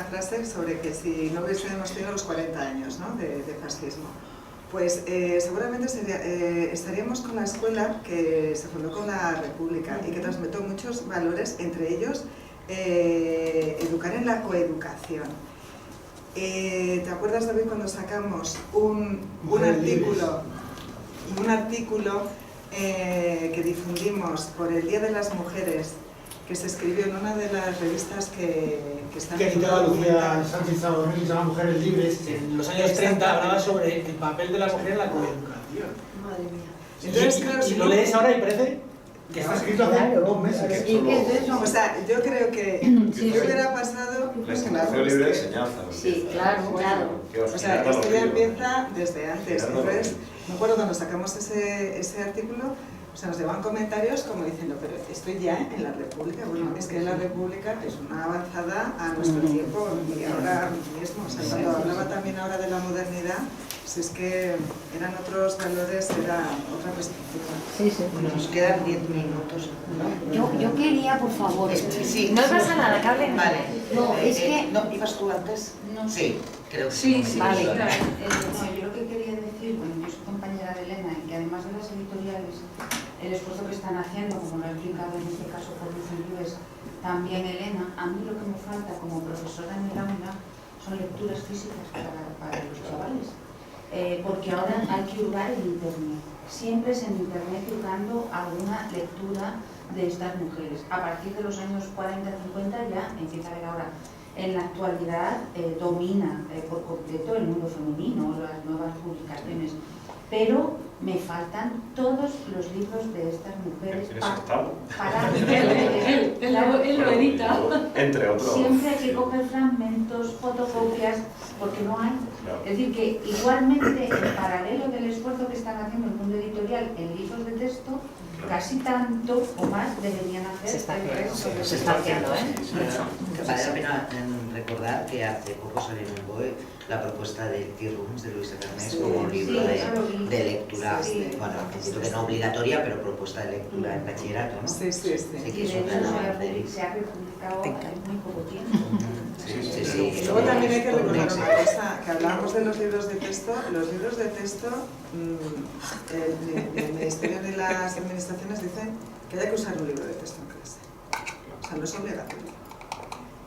frase sobre que si no hubiésemos tenido los 40 años, ¿no?, de fascismo. Pues seguramente estaríamos con la escuela que se fundó con la República y que transmitió muchos valores, entre ellos educar en la coeducación. ¿Te acuerdas, David, cuando sacamos un artículo que difundimos por el Día de las Mujeres, que se escribió en una de las revistas que están... Que editaba Lucía Sánchez Salvador, que se llama Mujeres Libres, en los años 30 hablaba sobre el papel de la mujer en la coeducación. Madre mía. Entonces, claro, si lo lees ahora y parece que está escrito hace 2 meses. ¿Y qué es eso? O sea, yo creo que yo hubiera pasado... La institución libre de enseñanza. Sí, claro. O sea, esto ya empieza desde antes. Entonces, me acuerdo cuando sacamos ese artículo, o sea, nos llevaban comentarios como diciendo, pero estoy ya en la República. Bueno, es que la República es una avanzada a nuestro tiempo y ahora mismo. O sea, cuando hablaba también ahora de la modernidad, si es que eran otros valores, era otra perspectiva. Sí. Nos quedan 10 minutos. Yo quería, por favor... Sí. No pasa nada, que hablen. Vale. No, es que... ¿No ibas tú antes? No. Sí, creo que Sí, vale. Yo lo que quería decir, bueno, yo soy compañera de Elena, y que además de las editoriales, el esfuerzo que están haciendo, como lo ha explicado en este caso por Luis Luis, también Elena, a mí lo que me falta como profesora en el aula son lecturas físicas para los chavales. Porque ahora hay que hurgar en internet. Siempre es en internet hurgando alguna lectura de estas mujeres. A partir de los años 40-50 ya empieza a haber ahora. En la actualidad domina por completo el mundo femenino, las nuevas publicaciones. Pero me faltan todos los libros de estas mujeres para Él lo edita. Entre otros. Siempre hay que coger fragmentos, fotocopias, porque no hay. Claro. Es decir, que igualmente, en paralelo del esfuerzo que están haciendo el mundo editorial en libros de texto, casi tanto o más deberían hacer Se está haciendo, ¿eh? Vale la pena recordar que hace poco salió en el BOE la propuesta de Tea Rooms de Luisa Carnés como un libro de lectura, bueno, entiendo que no obligatoria, pero propuesta de lectura en bachillerato, ¿no? Sí. Sí, que Y es de hecho una se ha republicado en muy poco tiempo. Sí. Y luego también hay que recordar una cosa, que hablábamos de los libros de texto. Los libros de texto, el Ministerio de las Administraciones dicen que hay que usar un libro de texto en clase. O sea, no es obligatorio.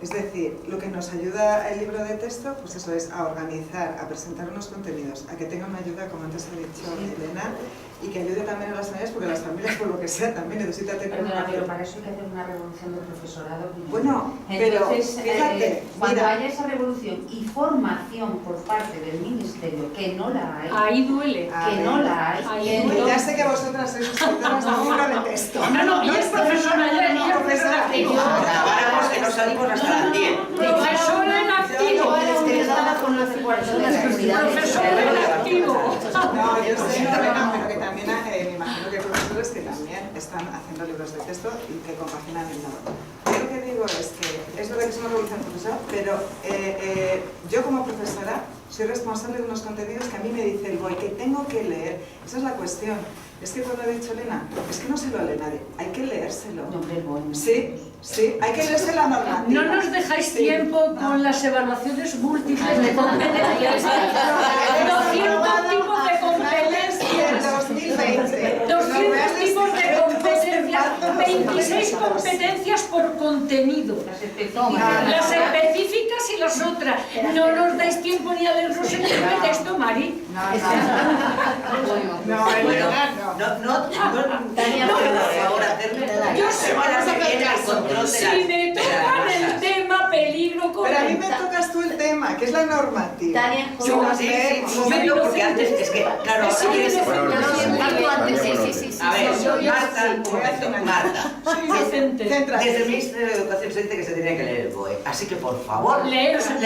Es decir, lo que nos ayuda el libro de texto, pues eso es a organizar, a presentar unos contenidos, a que tenga una ayuda, como antes ha dicho Elena, y que ayude también a las familias, porque las familias, por lo que sea, también necesitan tener Perdona, pero para eso hay que hacer una revolución del profesorado primero. Bueno, entonces, pero fíjate, cuando haya esa revolución y formación por parte del Ministerio, que no la hay, Ahí duele. que no la hay, Ahí Pues duele. ya sé que vosotras sois escritoras de un libro de texto. No, ella es profesora, ella es profesora activo. Grabáramos que no salimos hasta las 10. Profesora en activo. Yo estaba con la seguridad. Profesora en activo. No, yo sé, Elena, pero que también me están haciendo libros de texto y que compaginan el labor. Yo lo que digo es que es verdad que somos revolución profesora, pero yo como profesora soy responsable de unos contenidos que a mí me dice el BOE que tengo que leer. Esa es la cuestión. Es que cuando ha dicho Elena, es que no se lo lee nadie, hay que leérselo. Sí, sí, hay que leerse la normativa. No nos dejáis tiempo con las evaluaciones múltiples de competencias. 200 tipos de competencias. 2020. 200 tipos de competencias. 26 competencias por contenido. Las específicas y las otras. No nos dais tiempo ni a leernos el texto, Mari. No, yo sé si me tocan el tema peligro con pero a mí me tocas tú el tema, que es la normativa. Tania, Yo, un momento, porque antes, es que, claro, ahora quieres... A ver, Marta, un momento, Marta. Desde el Ministerio de Educación se dice que se tiene que leer el BOE, así que, por favor, leeros el BOE.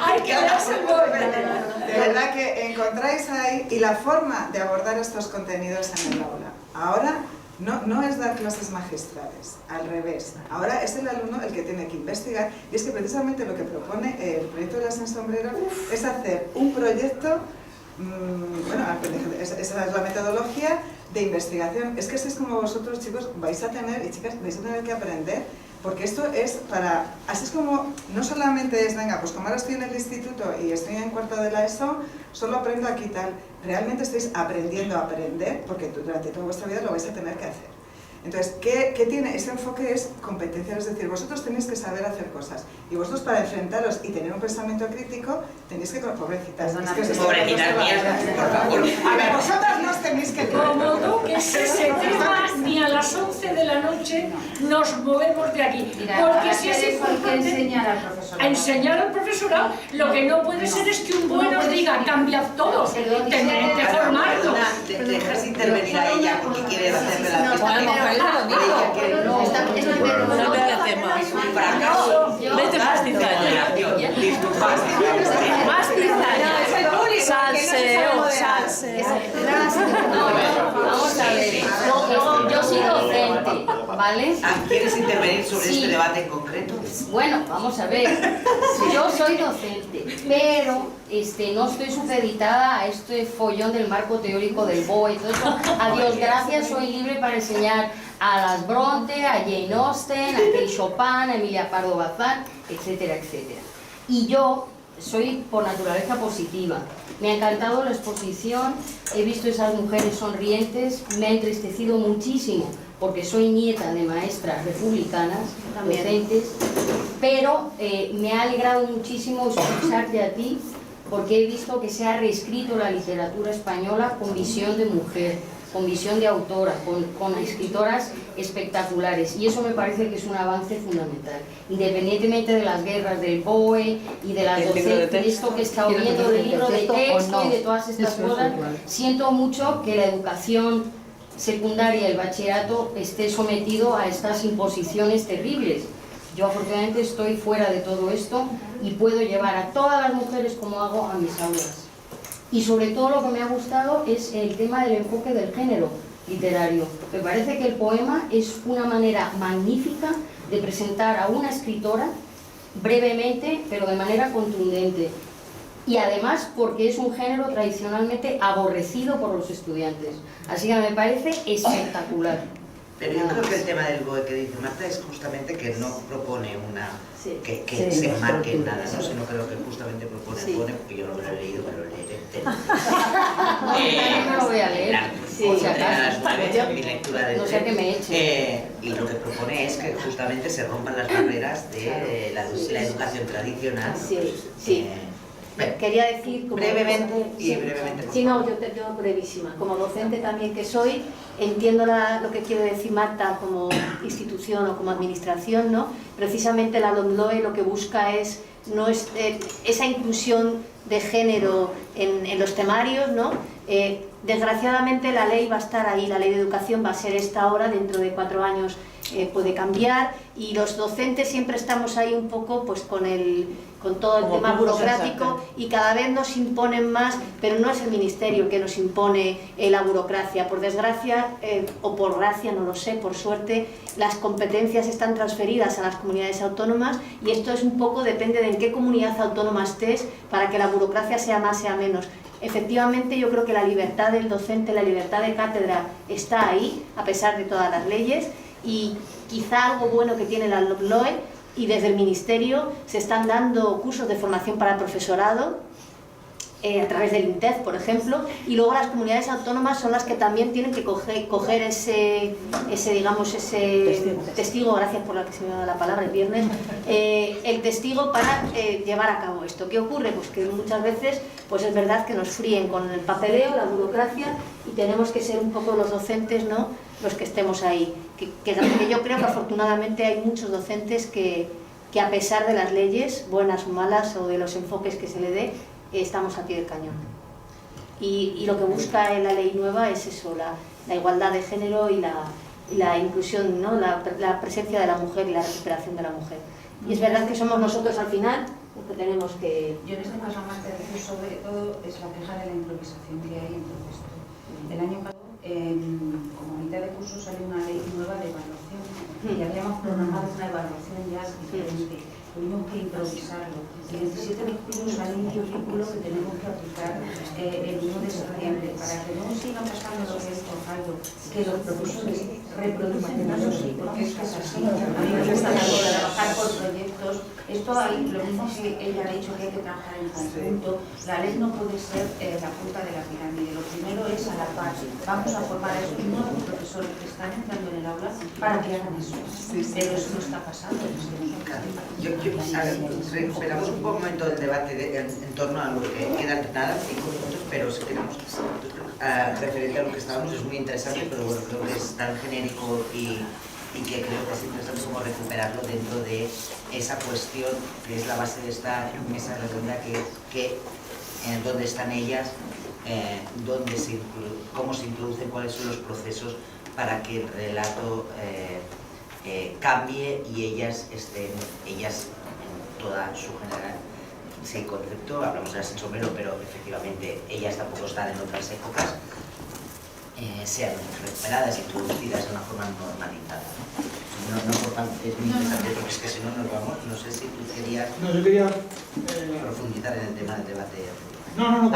Hay que leerse el BOE. De verdad que encontráis ahí, y la forma de abordar estos contenidos en el aula. Ahora no es dar clases magistrales, al revés. Ahora es el alumno el que tiene que investigar, y es que precisamente lo que propone el proyecto de la Sin Sombrero es hacer un proyecto, bueno, esa es la metodología de investigación. Es que así es como vosotros, chicos, vais a tener, y chicas, vais a tener que aprender. Porque esto es para... Así es como, no solamente es, venga, pues como ahora estoy en el instituto y estoy en cuarto de la ESO, solo aprendo aquí tal. Realmente estáis aprendiendo a aprender, porque durante toda vuestra vida lo vais a tener que hacer. Entonces, ¿qué tiene? Ese enfoque es competencial, es decir, vosotros tenéis que saber hacer cosas. Y vosotros para enfrentaros y tener un pensamiento crítico, tenéis que... Pobrecitas. Pobrecitas mías, por favor. A ver, vosotras no tenéis que... Como toques ese tema, ni a las 11 de la noche nos movemos de aquí. Porque si es importante enseñar al profesorado, lo que no puede ser es que un BOE nos diga, cambiad todo, tenéis que formarlo. Dejas intervenir a ella porque quieres hacerle la pista. No veo tema. Es un fracaso. Vete más cizaña. Más cizaña. Salseo, salseo. Vamos a ver, yo soy docente, ¿vale? ¿Quieres intervenir sobre este debate en concreto? Bueno, vamos a ver, yo soy docente, pero no estoy supeditada a este follón del marco teórico del BOE y todo eso. A Dios gracias, soy libre para enseñar a las Bronte, a Jane Austen, a Kay Chopin, a Emilia Pardo Bazán, etcétera, etcétera. Y yo soy por naturaleza positiva. Me ha encantado la exposición, he visto esas mujeres sonrientes, me ha entristecido muchísimo porque soy nieta de maestras republicanas, docentes, pero me ha alegrado muchísimo escucharte a ti porque he visto que se ha reescrito la literatura española con visión de mujer, con visión de autora, con escritoras espectaculares, y eso me parece que es un avance fundamental, independientemente de las guerras del BOE y de las docencias, de esto que he estado viendo del libro de texto y de todas estas cosas. Siento mucho que la educación secundaria y el bachillerato esté sometido a estas imposiciones terribles. Yo afortunadamente estoy fuera de todo esto y puedo llevar a todas las mujeres como hago a mis aulas. Y sobre todo lo que me ha gustado es el tema del enfoque del género literario. Me parece que el poema es una manera magnífica de presentar a una escritora brevemente, pero de manera contundente. Y además porque es un género tradicionalmente aborrecido por los estudiantes. Así que me parece espectacular. Pero yo creo que el tema del BOE que dice Marta es justamente que no propone una... que se marque en nada, ¿no? Sino que lo que justamente propone el BOE, porque yo no me lo he leído, me lo leeré. No lo voy a leer. O sea, a las 9, mi lectura de... No sé qué me eche. Y lo que propone es que justamente se rompan las barreras de la educación tradicional. Sí. Quería decir... brevemente. Sí, no, yo brevísima. Como docente también que soy, entiendo lo que quiere decir Marta como institución o como administración, ¿no? Precisamente la LOMLOE lo que busca es esa inclusión de género en los temarios, ¿no? Desgraciadamente la ley va a estar ahí, la ley de educación va a ser esta ahora, dentro de 4 años puede cambiar, y los docentes siempre estamos ahí un poco pues con todo el Como tema pulpos burocrático, y cada vez nos imponen más, pero no es el ministerio el que nos impone la burocracia. Por desgracia, o por gracia, no lo sé, por suerte, las competencias están transferidas a las comunidades autónomas, y esto es un poco, depende de en qué comunidad autónoma estés, para que la burocracia sea más, sea menos. Efectivamente, yo creo que la libertad del docente, la libertad de cátedra está ahí, a pesar de todas las leyes, y quizá algo bueno que tiene la LOE, y desde el Ministerio se están dando cursos de formación para el profesorado, a través del INTEF, por ejemplo, y luego las comunidades autónomas son las que también tienen que coger ese testigo, gracias por la que se me da la palabra el viernes, el testigo para llevar a cabo esto. ¿Qué ocurre? Pues que muchas veces pues es verdad que nos fríen con el papeleo, la burocracia, y tenemos que ser un poco los docentes, ¿no?, los que estemos ahí. Que yo creo que afortunadamente hay muchos docentes que a pesar de las leyes, buenas o malas, o de los enfoques que se le dé, estamos a pie del cañón. Y lo que busca la ley nueva es eso, la igualdad de género y la inclusión, ¿no?, la presencia de la mujer y la recuperación de la mujer. Y es verdad que somos nosotros al final los que tenemos que... Yo en este caso más que decir sobre todo es la queja de la improvisación que hay en todo esto. El año pasado, como mitad de curso, salió una ley nueva de evaluación y habíamos programado una evaluación ya diferente. Tuvimos que improvisarlo. El 27 de julio sale un currículo que tenemos que aplicar el 1 de septiembre para que no siga pasando lo que es Jairo, que los profesores reproducen eso sí, porque es que es así. A mí me gusta trabajar por proyectos. Esto hay, lo mismo que ella ha dicho, que hay que trabajar en conjunto. La ley no puede ser la punta de la pirámide. Lo primero es a la par. Vamos a formar a esos nuevos profesores que están entrando en el aula para que hagan eso. Pero eso no está pasando. Recuperamos un momento del debate en torno a lo que quedan nada, 5 minutos, pero si queremos referente a lo que estábamos, es muy interesante, pero bueno, creo que es tan genérico y que creo que es interesante como recuperarlo dentro de esa cuestión que es la base de esta mesa redonda, que dónde están ellas, cómo se introducen, cuáles son los procesos para que el relato cambie y ellas en toda su general. Sí, concepto, hablamos de las sin sombrero, pero efectivamente ellas tampoco están en otras épocas, sean recuperadas, introducidas de una forma normalizada. No por tanto, es muy interesante, porque es que si no nos vamos, no sé si tú querías yo quería profundizar en el tema del debate. No,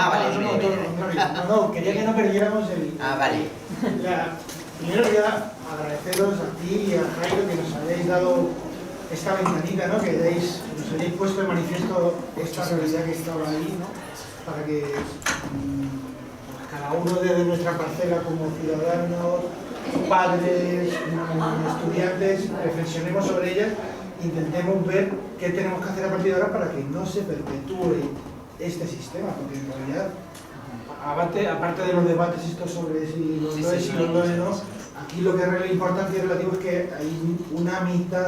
quería que no perdiéramos el... vale. Primero quería agradeceros a ti y a Jairo que nos habéis dado esta ventanita, ¿no?, que nos hayáis puesto de manifiesto esta realidad que estaba ahí, ¿no?, para que cada uno desde nuestra parcela como ciudadanos, padres, estudiantes, reflexionemos sobre ellas, intentemos ver qué tenemos que hacer a partir de ahora para que no se perpetúe este sistema, porque en realidad, aparte de los debates estos sobre si los lo es y los no, aquí lo que es importante y relativo es que hay una mitad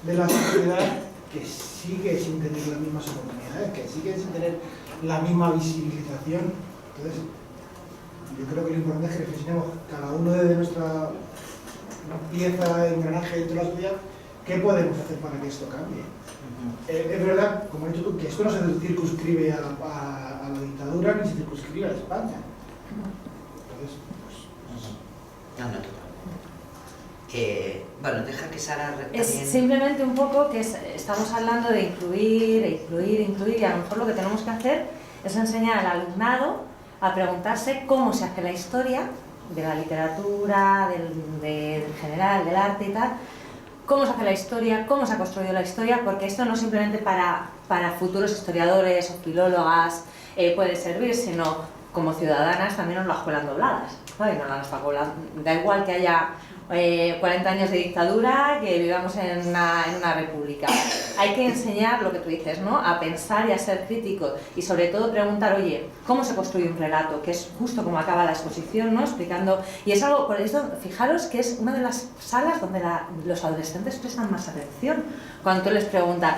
de la sociedad que sigue sin tener las mismas oportunidades, que sigue sin tener la misma visibilización. Entonces, yo creo que lo importante es que reflexionemos cada uno desde nuestra pieza, engranaje dentro de la sociedad, qué podemos hacer para que esto cambie. Es verdad, como has dicho tú, que esto no se circunscribe a la dictadura ni se circunscribe a España. Entonces, bueno, deja que Sara también... Es simplemente un poco que estamos hablando de incluir, y a lo mejor lo que tenemos que hacer es enseñar al alumnado a preguntarse cómo se hace la historia de la literatura, del general, del arte y tal, cómo se hace la historia, cómo se ha construido la historia, porque esto no simplemente para futuros historiadores o filólogas puede servir, sino como ciudadanas también nos las cuelan dobladas, ¿no? Y nos las está colando. Da igual que haya 40 años de dictadura, que vivamos en una república. Hay que enseñar lo que tú dices, ¿no?, a pensar y a ser crítico, y sobre todo preguntar, oye, ¿cómo se construye un relato? Que es justo como acaba la exposición, ¿no?, explicando, y es algo, por eso, fijaros que es una de las salas donde los adolescentes prestan más atención. Cuando tú les preguntas,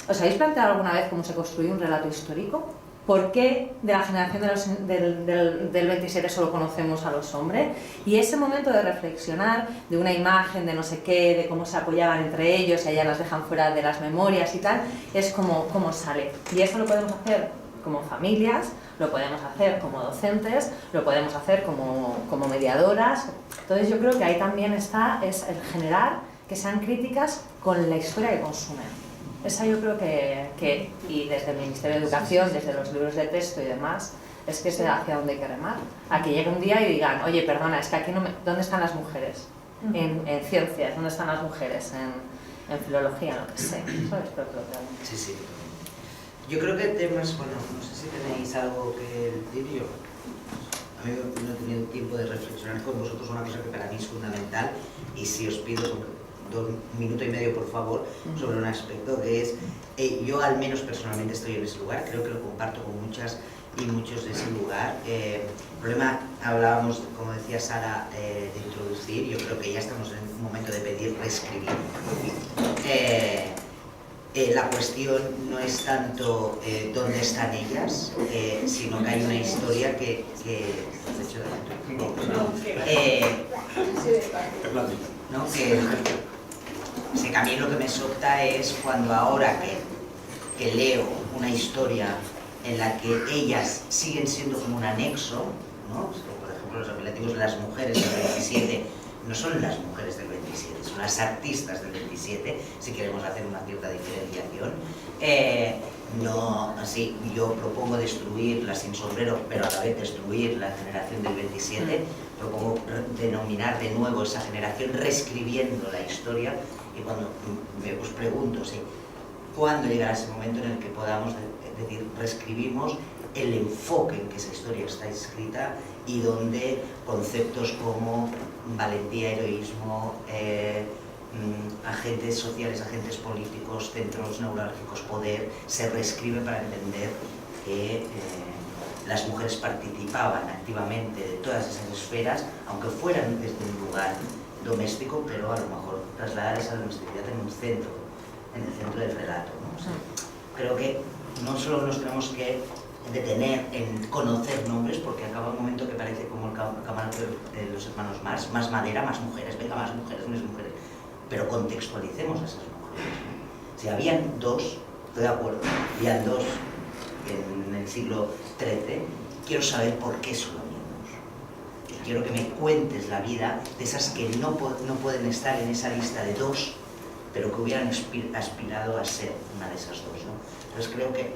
¿os habéis planteado alguna vez cómo se construye un relato histórico? ¿por qué de la generación del 27 solo conocemos a los hombres? Y ese momento de reflexionar de una imagen de no sé qué, de cómo se apoyaban entre ellos y allá las dejan fuera de las memorias y tal, es como sale. Y eso lo podemos hacer como familias, lo podemos hacer como docentes, lo podemos hacer como mediadoras. Entonces yo creo que ahí también está es el generar que sean críticas con la historia que consumen. Esa yo creo que y desde el Ministerio de Educación, desde los libros de texto y demás, es que es hacia donde hay que remar. A que llegue un día y digan, oye, perdona, es que aquí no me... ¿Dónde están las mujeres? En ciencias, ¿dónde están las mujeres? En filología, lo que sé. ¿Sabes? Pero creo que... Sí, sí. Yo creo que temas, bueno, no sé si tenéis algo que decir yo. A mí no he tenido tiempo de reflexionar con vosotros una cosa que para mí es fundamental y si os pido... 1 minuto y medio, por favor, sobre un aspecto que es, yo al menos personalmente estoy en ese lugar, creo que lo comparto con muchas y muchos de ese lugar. El problema, hablábamos, como decía Sara, de introducir, yo creo que ya estamos en un momento de pedir reescribir. La cuestión no es tanto dónde están ellas, sino que hay una historia que a mí lo que me sopta es cuando ahora que leo una historia en la que ellas siguen siendo como un anexo, ¿no? Por ejemplo, los apelativos de las mujeres del 27 no son las mujeres del 27, son las artistas del 27, si queremos hacer una cierta diferenciación. No, así, yo propongo destruir la sin sombrero, pero a la vez destruir la generación del 27, propongo denominar de nuevo esa generación reescribiendo la historia. Y cuando os pregunto, ¿cuándo llegará ese momento en el que podamos decir, reescribimos el enfoque en que esa historia está escrita y donde conceptos como valentía, heroísmo, agentes sociales, agentes políticos, centros neurálgicos, poder, se reescribe para entender que las mujeres participaban activamente de todas esas esferas, aunque fueran desde un lugar doméstico, pero a lo mejor trasladar esa domesticidad en el centro del relato, ¿no? O sea, creo que no solo nos tenemos que detener en conocer nombres, porque acaba un momento que parece como el camarote de los hermanos Marx, más madera, más mujeres, venga, más mujeres, pero contextualicemos a esas mujeres, ¿no? Si habían dos, estoy de acuerdo, habían dos en el siglo XIII, quiero saber por qué solo había dos. Quiero que me cuentes la vida de esas que no pueden estar en esa lista de dos, pero que hubieran aspirado a ser una de esas dos, ¿no? Entonces creo que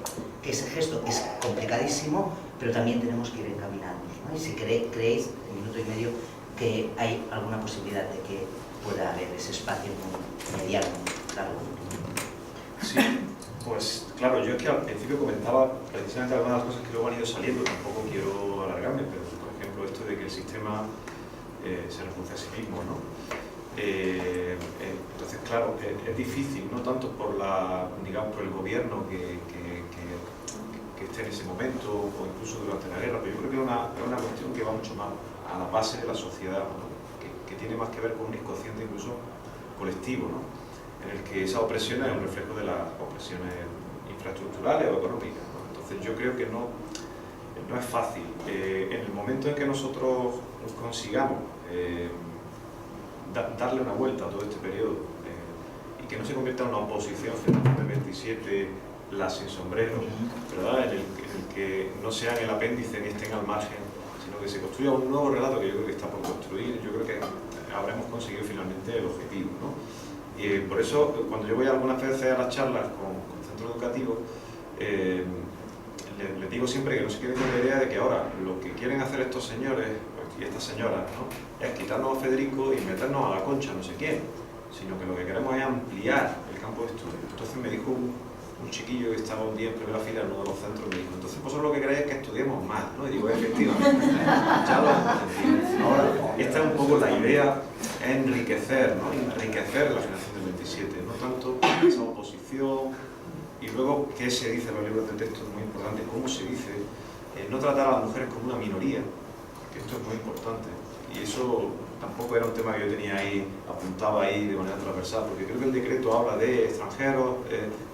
ese gesto es complicadísimo, pero también tenemos que ir encaminándonos, ¿no? Y si creéis, en 1 minuto y medio, que hay alguna posibilidad de que pueda haber ese espacio mediano, largo. Sí, pues claro, yo es que al principio comentaba precisamente algunas de las cosas que luego han ido saliendo, tampoco quiero alargarme, pero por ejemplo esto de que el sistema se refuerce a sí mismo, ¿no? Entonces, claro, es difícil, no tanto por por el gobierno que esté en ese momento o incluso durante la guerra, pero yo creo que es una cuestión que va mucho más a la base de la sociedad, ¿no? que tiene más que ver con un inconsciente incluso colectivo, ¿no? En el que esa opresión es un reflejo de las opresiones infraestructurales o económicas, ¿no? Entonces yo creo que no es fácil. En el momento en que nosotros consigamos darle una vuelta a todo este periodo y que no se convierta en una oposición frente al 27, la sin sombrero, ¿verdad? En el que no sean el apéndice ni estén al margen, sino que se construya un nuevo relato que yo creo que está por construir. Yo creo que habremos conseguido finalmente el objetivo, ¿no? Y por eso, cuando yo voy algunas veces a las charlas con centros educativos, les digo siempre que no se queden con la idea de que ahora lo que quieren hacer estos señores y estas señoras, ¿no?, es quitarnos a Federico y meternos a la Concha no sé quién, sino que lo que queremos es ampliar el campo de estudio. Entonces me dijo un chiquillo que estaba un día en primera fila en uno de los centros, me dijo, entonces vosotros lo que queréis es que estudiemos más, ¿no? Y digo, efectivamente, ya lo entendí. Ahora, esta es un poco la idea, es enriquecer, ¿no? Enriquecer la generación del 27, no tanto esa oposición, y luego qué se dice en los libros de texto, es muy importante, cómo se dice, no tratar a las mujeres como una minoría, que esto es muy importante, y eso tampoco era un tema que yo tenía ahí, apuntaba ahí de manera transversal, porque creo que el decreto habla de extranjeros,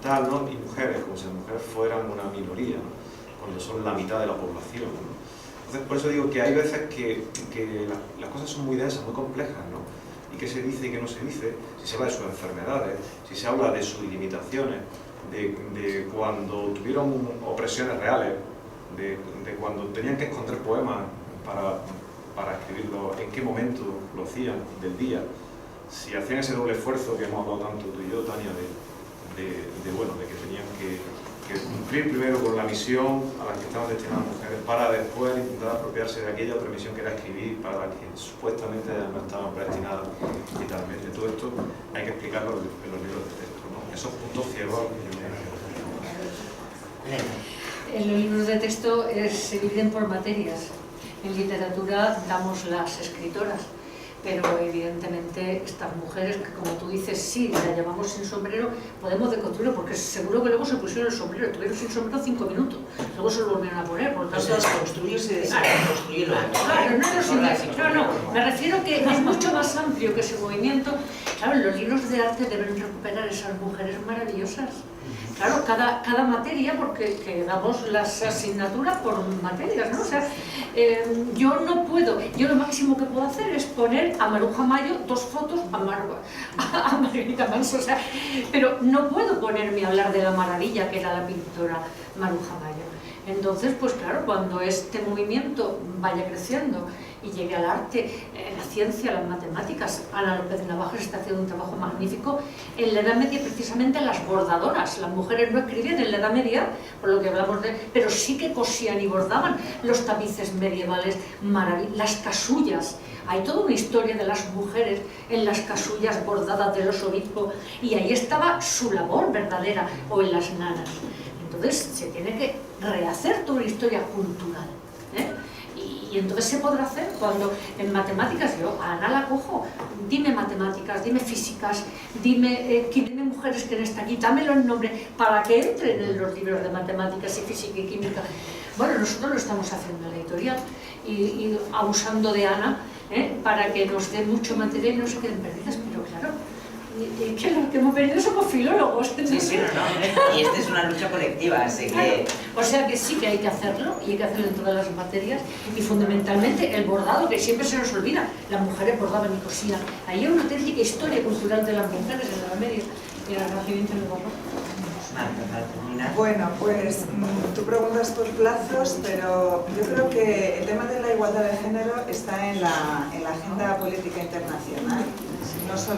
tal, ¿no?, y mujeres, como si las mujeres fueran una minoría, ¿no? cuando son la mitad de la población, ¿no? Entonces, por eso digo que hay veces que las cosas son muy densas, muy complejas, ¿no? Y qué se dice y qué no se dice, si se habla de sus enfermedades, si se habla de sus limitaciones, de cuando tuvieron opresiones reales, de cuando tenían que esconder poemas para escribirlo, en qué momento lo hacían del día, si hacían ese doble esfuerzo que hemos hablado tanto tú y yo, Tania, de que tenían que cumplir primero con la misión a la que estaban destinadas mujeres para después intentar apropiarse de aquella otra misión que era escribir, para la que supuestamente no estaban predestinadas vitalmente. Todo esto hay que explicarlo en los libros de texto, ¿no? Esos puntos ciegos. En los libros de texto se dividen por materias. En literatura damos las escritoras, pero evidentemente estas mujeres que, como tú dices, sí, la llamamos sin sombrero, podemos deconstruirlo, porque seguro que luego se pusieron el sombrero, estuvieron sin sombrero 5 minutos, luego se lo volvieron a poner, por lo tanto... Se desconstruye, se desconstruye. Claro, me refiero que es mucho más amplio que ese movimiento. Claro, los libros de arte deben recuperar esas mujeres maravillosas. Claro, cada materia, porque damos las asignaturas por materias, ¿no? O sea, yo no puedo, yo lo máximo que puedo hacer es poner a Maruja Mayo 2 fotos a Margarita Manso, o sea, pero no puedo ponerme a hablar de la maravilla que era la pintora Maruja Mayo. Entonces, pues claro, cuando este movimiento vaya creciendo y llegue al arte, la ciencia, las matemáticas, Ana López Navajas está haciendo un trabajo magnífico. En la Edad Media, precisamente, las bordadoras, las mujeres no escribían en la Edad Media, por lo que hablamos pero sí que cosían y bordaban los tapices medievales, las casullas. Hay toda una historia de las mujeres en las casullas bordadas de los obispos, y ahí estaba su labor verdadera, o en las nanas. Entonces se tiene que rehacer toda una historia cultural, ¿eh? Y entonces se podrá hacer cuando en matemáticas, yo a Ana la cojo, dime matemáticas, dime físicas, dime mujeres que no están aquí, dámelo en nombre para que entren en los libros de matemáticas y física y química. Bueno, nosotros lo estamos haciendo en la editorial y abusando de Ana, para que nos dé mucho material y no se queden perdidas, pero claro, que los que hemos venido somos filólogos. Sí, sí, no. Y esta es una lucha colectiva, así que... O sea que sí que hay que hacerlo, y hay que hacerlo en todas las materias, y fundamentalmente el bordado, que siempre se nos olvida, las mujeres bordaban y cosían. Ahí hay una auténtica historia cultural de las mujeres en la Edad Media y en el Renacimiento en el Barroco. Bueno, pues tú preguntas por plazos, pero yo creo que el tema de la igualdad de género está en la agenda política internacional.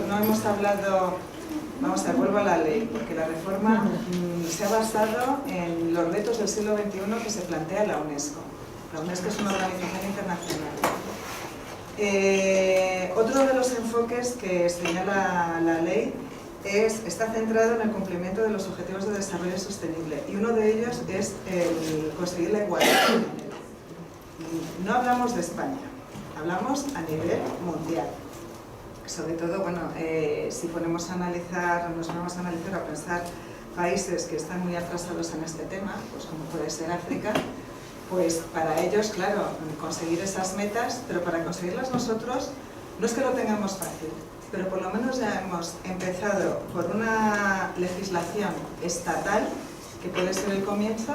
No hemos hablado, vamos a ver, vuelvo a la ley, porque la reforma se ha basado en los retos del siglo XXI que se plantea la UNESCO. La UNESCO es una organización internacional. Otro de los enfoques que señala la ley está centrado en el cumplimiento de los objetivos de desarrollo sostenible, y uno de ellos es el conseguir la igualdad de género. No hablamos de España, hablamos a nivel mundial. Sobre todo, bueno, si nos ponemos a analizar o pensar países que están muy atrasados en este tema, pues como puede ser África, pues para ellos, claro, conseguir esas metas, pero para conseguirlas nosotros no es que lo tengamos fácil, pero por lo menos ya hemos empezado por una legislación estatal que puede ser el comienzo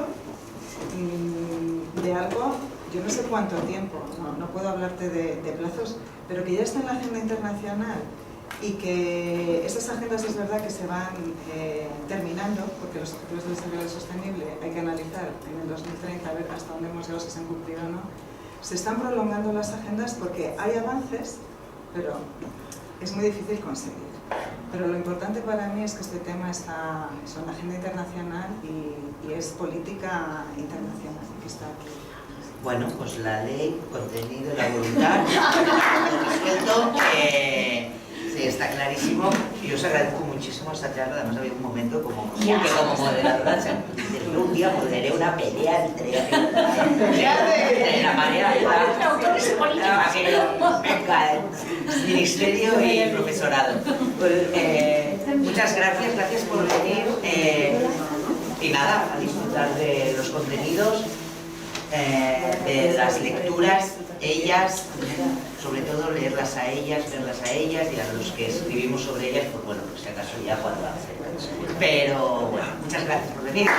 de algo, yo no sé cuánto tiempo, no puedo hablarte de plazos, pero que ya está en la agenda internacional, y que esas agendas es verdad que se van terminando, porque los objetivos de desarrollo sostenible hay que analizar en el 2030 a ver hasta dónde hemos llegado, si se han cumplido o no. Se están prolongando las agendas porque hay avances, pero es muy difícil conseguir. Pero lo importante para mí es que este tema está en la agenda internacional y es política internacional, que está aquí. Bueno, pues la ley, contenido, la voluntad, resuelto, sí, está clarísimo. Y os agradezco muchísimo esta charla. Además había un momento como moderadora, un día moderé una pelea entre la marea, ministerio y profesorado. Muchas gracias por venir, y nada, a disfrutar de los contenidos, de las lecturas, ellas, sobre todo leerlas a ellas, verlas a ellas, y a los que escribimos sobre ellas, pues bueno, pues si acaso ya cuando hace. Pero bueno, muchas gracias por venir.